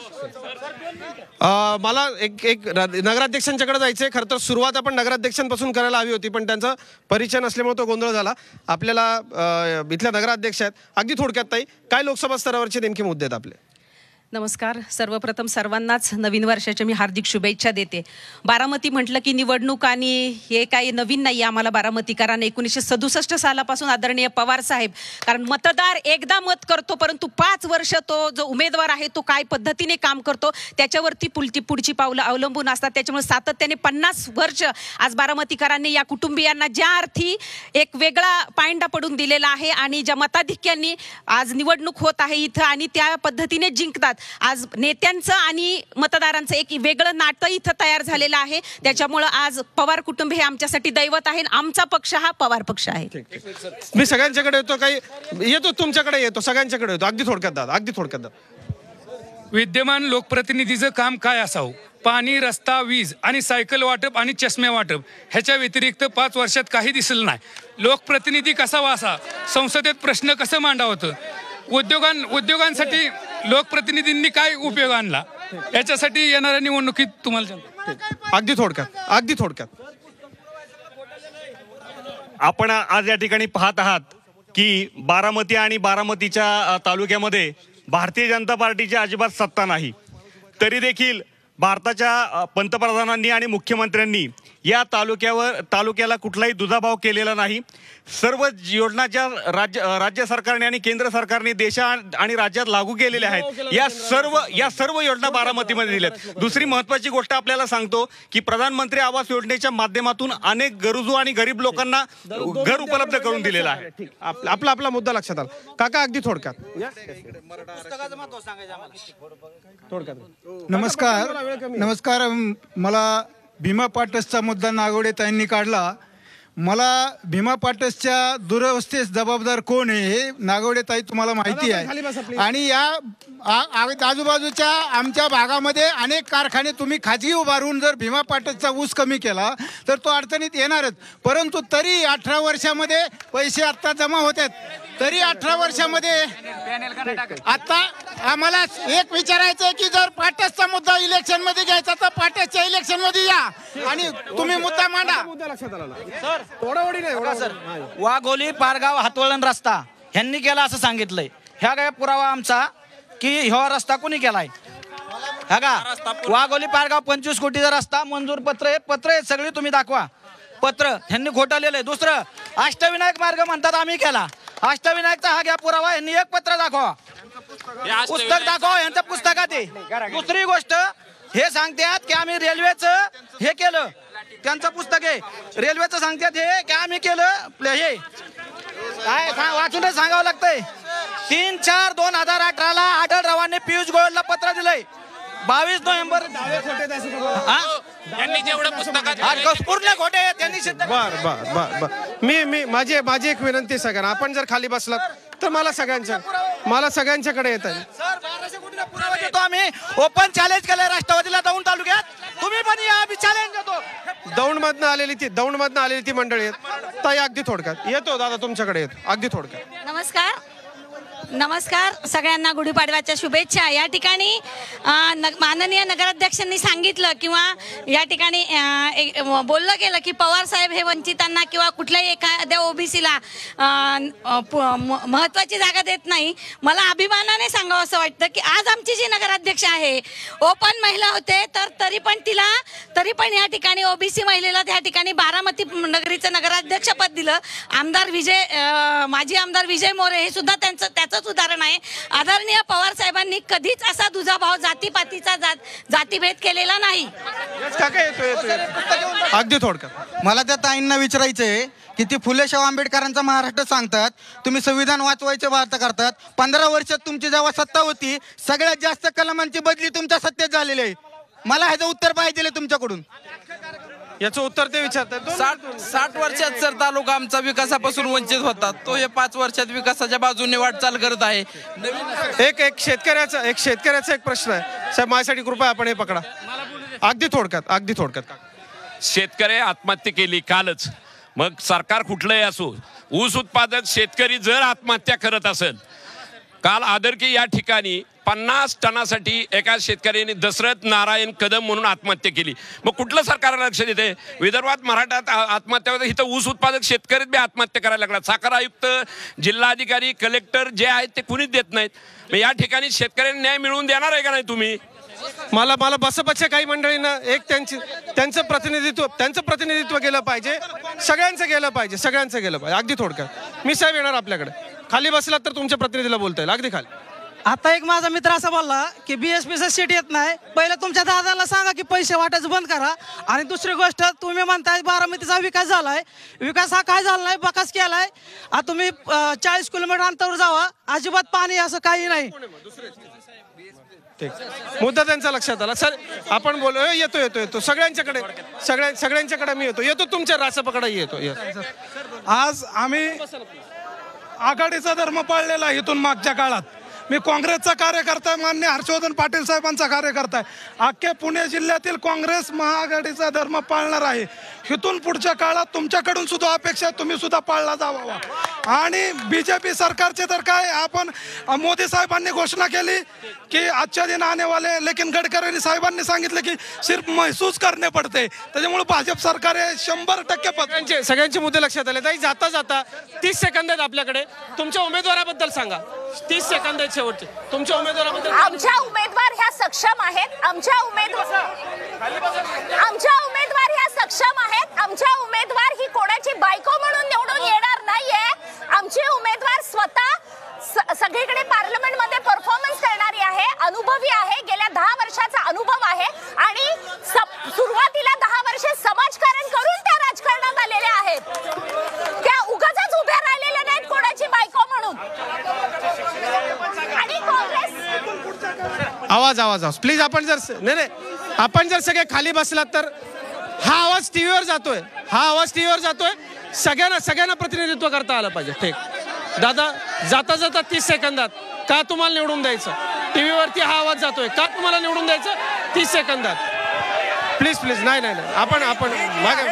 मला एक नगराध्यक्षांच्याकडे जायचंय. खरं तर सुरुवात आपण नगराध्यक्षांपासून करायला हवी होती, पण त्यांचा परिचय नसल्यामुळे तो गोंधळ झाला. आपल्याला इथल्या नगराध्यक्ष आहेत. अगदी थोडक्यात ताई, काय लोकसभा स्तरावरचे नेमके मुद्दे आहेत आपले? नमस्कार. सर्वप्रथम सर्वांनाच नवीन वर्षाच्या मी हार्दिक शुभेच्छा देते. बारामती म्हटलं की निवडणूक आणि हे काही नवीन नाही आम्हाला बारामतीकरांना. 1967 सालापासून आदरणीय पवार साहेब, कारण मतदार एकदा मत करतो परंतु 5 वर्ष तो जो उमेदवार आहे तो काय पद्धतीने काम करतो त्याच्यावरती पुढची पावलं अवलंबून असतात. त्याच्यामुळे सातत्याने 50 वर्ष आज बारामतीकरांनी या कुटुंबियांना ज्या अर्थी एक वेगळा पायंडा पडून दिलेला आहे आणि ज्या मताधिक्यांनी आज निवडणूक होत आहे इथं आणि त्या पद्धतीने जिंकतात. आज नेत्यांचं आणि मतदारांचं एक वेगळं नातं इथं तयार झालेलं आहे. त्याच्यामुळे आज पवार कुटुंब हे आमच्यासाठी दैवत आहे. आमचा पक्ष हा पवार पक्ष आहे. मी सगळ्यांच्याकडे येतो, काही येतो तुमच्याकडे येतो, सगळ्यांच्याकडे येतो. अगदी थोडक्यात विद्यमान लोकप्रतिनिधीचं काम काय असावं? पाणी, रस्ता, वीज आणि सायकल वाटप आणि चष्मे वाटप ह्याच्या व्यतिरिक्त 5 वर्षात काही दिसलं नाही. लोकप्रतिनिधी कसा वासा, संसदेत प्रश्न कसं मांडावं, उद्योगांसाठी लोकप्रतिनिधींनी काय उपयोग आणला, याच्यासाठी येणाऱ्या निवडणुकीत तुम्हाला अगदी थोडक्यात आपण आज या ठिकाणी पाहत आहात की बारामती आणि बारामतीच्या तालुक्यामध्ये भारतीय जनता पार्टीची अजिबात सत्ता नाही. तरी देखील भारताच्या पंतप्रधानांनी आणि मुख्यमंत्र्यांनी या तालुक्याला कुठलाही दुजाभाव केलेला नाही. सर्व योजना ज्या राज्य सरकारने आणि केंद्र सरकारने देशात आणि राज्यात लागू केलेल्या आहेत या सर्व योजना बारामतीमध्ये दिल्यात. दुसरी महत्त्वाची गोष्ट आपल्याला सांगतो की प्रधानमंत्री आवास योजनेच्या माध्यमातून अनेक गरजू आणि गरीब लोकांना घर उपलब्ध करून दिलेलं आहे. आपला मुद्दा लक्षात आला. काका अगदी थोडक्यात. नमस्कार. मला भीमा पाटसचा मुद्दा नागवडे ताईंनी काढला. मला भीमा पाटसच्या दुरवस्थेस जबाबदार कोण आहे हे नागवडे ताई तुम्हाला माहिती आहे. आणि या आजूबाजूच्या आमच्या भागामध्ये अनेक कारखाने तुम्ही खाजगी उभारून जर भीमा पाटसचा ऊस कमी केला तर तो अडचणीत येणारच. परंतु तरी 18 वर्षामध्ये पैसे आत्ता जमा होतात. तरी 18 वर्षामध्ये आता आम्हाला एक विचारायचं आहे की जर पाटसचा मुद्दा इलेक्शन मध्ये घ्यायचा तर पाटसच्या इलेक्शन मध्ये या आणि तुम्ही मुद्दा मांडा. वाघोली पारगाव हातवळण रस्ता ह्यांनी केला असं सांगितलंय. ह्या काय पुरावा आमचा की हा रस्ता कोणी केलाय? हा का वाघोली पारगाव 25 कोटीचा रस्ता मंजूर पत्र आहेत सगळी तुम्ही दाखवा. पत्र ह्यांनी खोटवलेलं आहे. दुसरं अष्टविनायक मार्ग म्हणतात आम्ही केला. अष्टविनायकचा हा घ्या पुरावा. यांनी एक पत्र दाखवा, पुस्तक दाखवा यांचं पुस्तकात आहे. दुसरी गोष्ट हे सांगतात की आम्ही रेल्वेचं हे केलं, त्यांचं पुस्तक आहे. रेल्वेचं सांगतात हे की आम्ही केलं हे काय वाचूनच सांगावं लागतंय. 3/4/2018 आढळरावांनी पियुष गोयलला पत्र दिलंय. 22 नोव्हेंबर यांनी जेवढं पुस्तकात पूर्ण खोटे त्यांनी मी माझी एक विनंती सगळ्यांना, आपण जर खाली बसलात तर मला सगळ्यांच्याकडे येत आहे. पुरावा देतो आम्ही. ओपन चॅलेंज केलंय राष्ट्रवादीला दौंड तालुक्यात. तुम्ही पण या, आम्ही चॅलेंज देतो. दौंडमधनं आलेली ती मंडळी आहेत. ताई अगदी थोडक्यात. येतो दादा तुमच्याकडे येतो अगदी थोडक्यात. नमस्कार सगळ्यांना गुढीपाडव्याच्या शुभेच्छा. या ठिकाणी माननीय नगराध्यक्षांनी सांगितलं किंवा या ठिकाणी बोललं गेलं की पवार साहेब हे वंचितांना किंवा कुठल्याही एखाद्या ओबीसीला महत्त्वाची जागा देत नाही. मला अभिमानाने सांगावं असं वाटतं की आज आमची जी नगराध्यक्ष आहे ओपन महिला होते तर तरी पण या ठिकाणी ओबीसी महिलेला त्या ठिकाणी बारामती नगरीचं नगराध्यक्षपद दिलं. माजी आमदार विजय मोरे हे सुद्धा त्याचंच उदाहरण आहे. आदरणीय पवार साहेबांनी कधीच असा दुजाभाव जातीपातीचा जातीभेद केलेला नाही. अगदी थोडक्यात. मला त्या ताईंना विचारायचंय की ती फुले शाहू आंबेडकरांचा महाराष्ट्र सांगतात, तुम्ही संविधान वाचवायचे वार्ता करतात. 15 वर्षात तुमची जेव्हा सत्ता होती सगळ्यात जास्त कलमांची बदली तुमच्या सत्तेत झालेली आहे. मला ह्याचं उत्तर पाहिजे तुमच्याकडून. याचं उत्तर ते विचारतात. 60 वर्षात सर तालुका आमचा विकासापासून वंचित होता. तो हे 5 वर्षात विकासाच्या बाजूने वाटचाल करत आहे. एक शेतकऱ्याचा एक प्रश्न आहे साहेब, माझ्यासाठी कृपया आपण हे पकडा. अगदी थोडक्यात. शेतकरी आत्महत्या केली कालच. मग सरकार कुठलंही असो, ऊस उत्पादक शेतकरी जर आत्महत्या करत असेल, काल आदरकी या ठिकाणी 50 टनासाठी एका शेतकऱ्याने दशरथ नारायण कदम म्हणून आत्महत्या केली. मग कुठलं सरकारला लक्ष देते? विदर्भात मराठ्यात आत्महत्या होते, इथं ऊस उत्पादक शेतकरीच बी आत्महत्या करायला लागला. साखर आयुक्त, जिल्हाधिकारी, कलेक्टर जे आहेत ते कुणीच देत नाहीत. मग या ठिकाणी शेतकऱ्यांना न्याय मिळवून देणार आहे का नाही तुम्ही? मला बसपाच्या काही मंडळींना एक त्यांचं प्रतिनिधित्व केलं पाहिजे. सगळ्यांचं गेलं पाहिजे. अगदी थोडक्यात. मी साहेब येणार आपल्याकडे. खाली बसलात तर तुमच्या प्रतिनिधीला बोलता येईल. अगदी खाली. आता एक माझा मित्र असा बोलला की BSPचं सीट येत नाही. पहिलं तुमच्या दादाला सांगा की पैसे वाटायचं बंद करा. आणि दुसरी गोष्ट तुम्ही म्हणताय बारामतीचा विकास झालाय. विकास हा काय झाला नाही, बकास केलाय. आता तुम्ही 40 किलोमीटर अंतरावर जावा, अजिबात पाणी असं काही नाही. मुद्दा त्यांचा लक्षात आला. सर आपण बोलू. येतो सगळ्यांच्याकडे मी येतो तुमच्या रासपकडे येतो. आज आम्ही आघाडीचा धर्म पाळलेला आहे. इथून मागच्या काळात मी काँग्रेसचा कार्यकर्ता आहे. माननीय हर्षवर्धन पाटील साहेबांचा कार्यकर्ता आहे. अख्ख्या पुणे जिल्ह्यातील काँग्रेस महाआघाडीचा धर्म पाळणार आहे. इथून पुढच्या काळात तुमच्याकडून सुद्धा अपेक्षा आहे तुम्ही सुद्धा पाळला जावा. आणि बीजेपी सरकारचे तर काय, आपण मोदी साहेबांनी घोषणा केली की आजच्या दिन आने वाले, लेकिन गडकरी साहेबांनी सांगितलं की सिर्फ महसूस करणे पडते. त्याच्यामुळे भाजप सरकार हे 100% सगळ्यांचे मुद्दे लक्षात आले. ताई जाता जाता 30 सेकंद आहेत आपल्याकडे, तुमच्या उमेदवाराबद्दल सांगा. 30 सेकंद आहेत शेवटचे. तुमच्या उमेदवाराबद्दल. आमच्या उमेदवार ह्या सक्षम आहेत. आमच्या उमेदवार ह्या सक्षम आहेत. आमच्या उमेदवार ही कोणाची बायको म्हणून निवडून येणार नाहीये. आमची उमेदवार स्वतः सगळीकडे पार्लमेंट मध्ये परफॉर्मन्स करणारी आहे, अनुभवी आहे, गेल्या 10 वर्षाचा अनुभव आहे आणि सुरुवातीला 10 वर्षे समाजकारण करून त्या राजकारणात आलेल्या आहेत. त्या उगाचच उभ्या राहिलेल्या नाहीत कोणाची बायको म्हणून. आणि काँग्रेस आवाज प्लीज. आपण जर आपण जर सगळे खाली बसलात तर हा आवाज टीव्हीवर जातोय. सगळ्यांना प्रतिनिधित्व करता आलं पाहिजे. ठीक दादा, जाता जाता 30 सेकंदात का तुम्हाला निवडून द्यायचं? टीव्हीवरती हा आवाज जातोय, का तुम्हाला निवडून द्यायचं? 30 सेकंदात प्लीज. नाही आपण मागे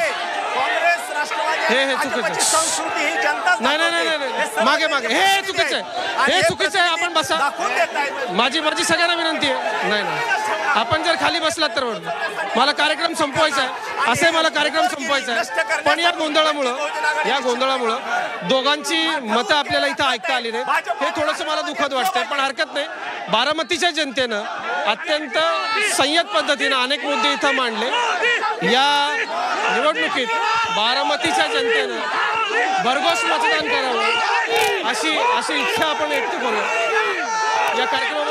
हे चुकीचं संस्कृती ही जनता नाही हे चुकीचं आहे. आपण बसा. माझी सगळ्यांना विनंती आहे. नाही आपण जर खाली बसलात तर मला कार्यक्रम संपवायचा आहे. असे मला कार्यक्रम संपवायचा आहे. पण या गोंधळामुळं दोघांची मतं आपल्याला इथं ऐकता आली नाही. हे थोडंसं मला दुःखद वाटतंय, पण हरकत नाही. बारामतीच्या जनतेनं अत्यंत संयत पद्धतीनं अनेक मुद्दे इथं मांडले. या निवडणुकीत बारामतीच्या जनतेनं भरघोस मतदान करावं अशी इच्छा आपण व्यक्त करू. या कार्यक्रमामध्ये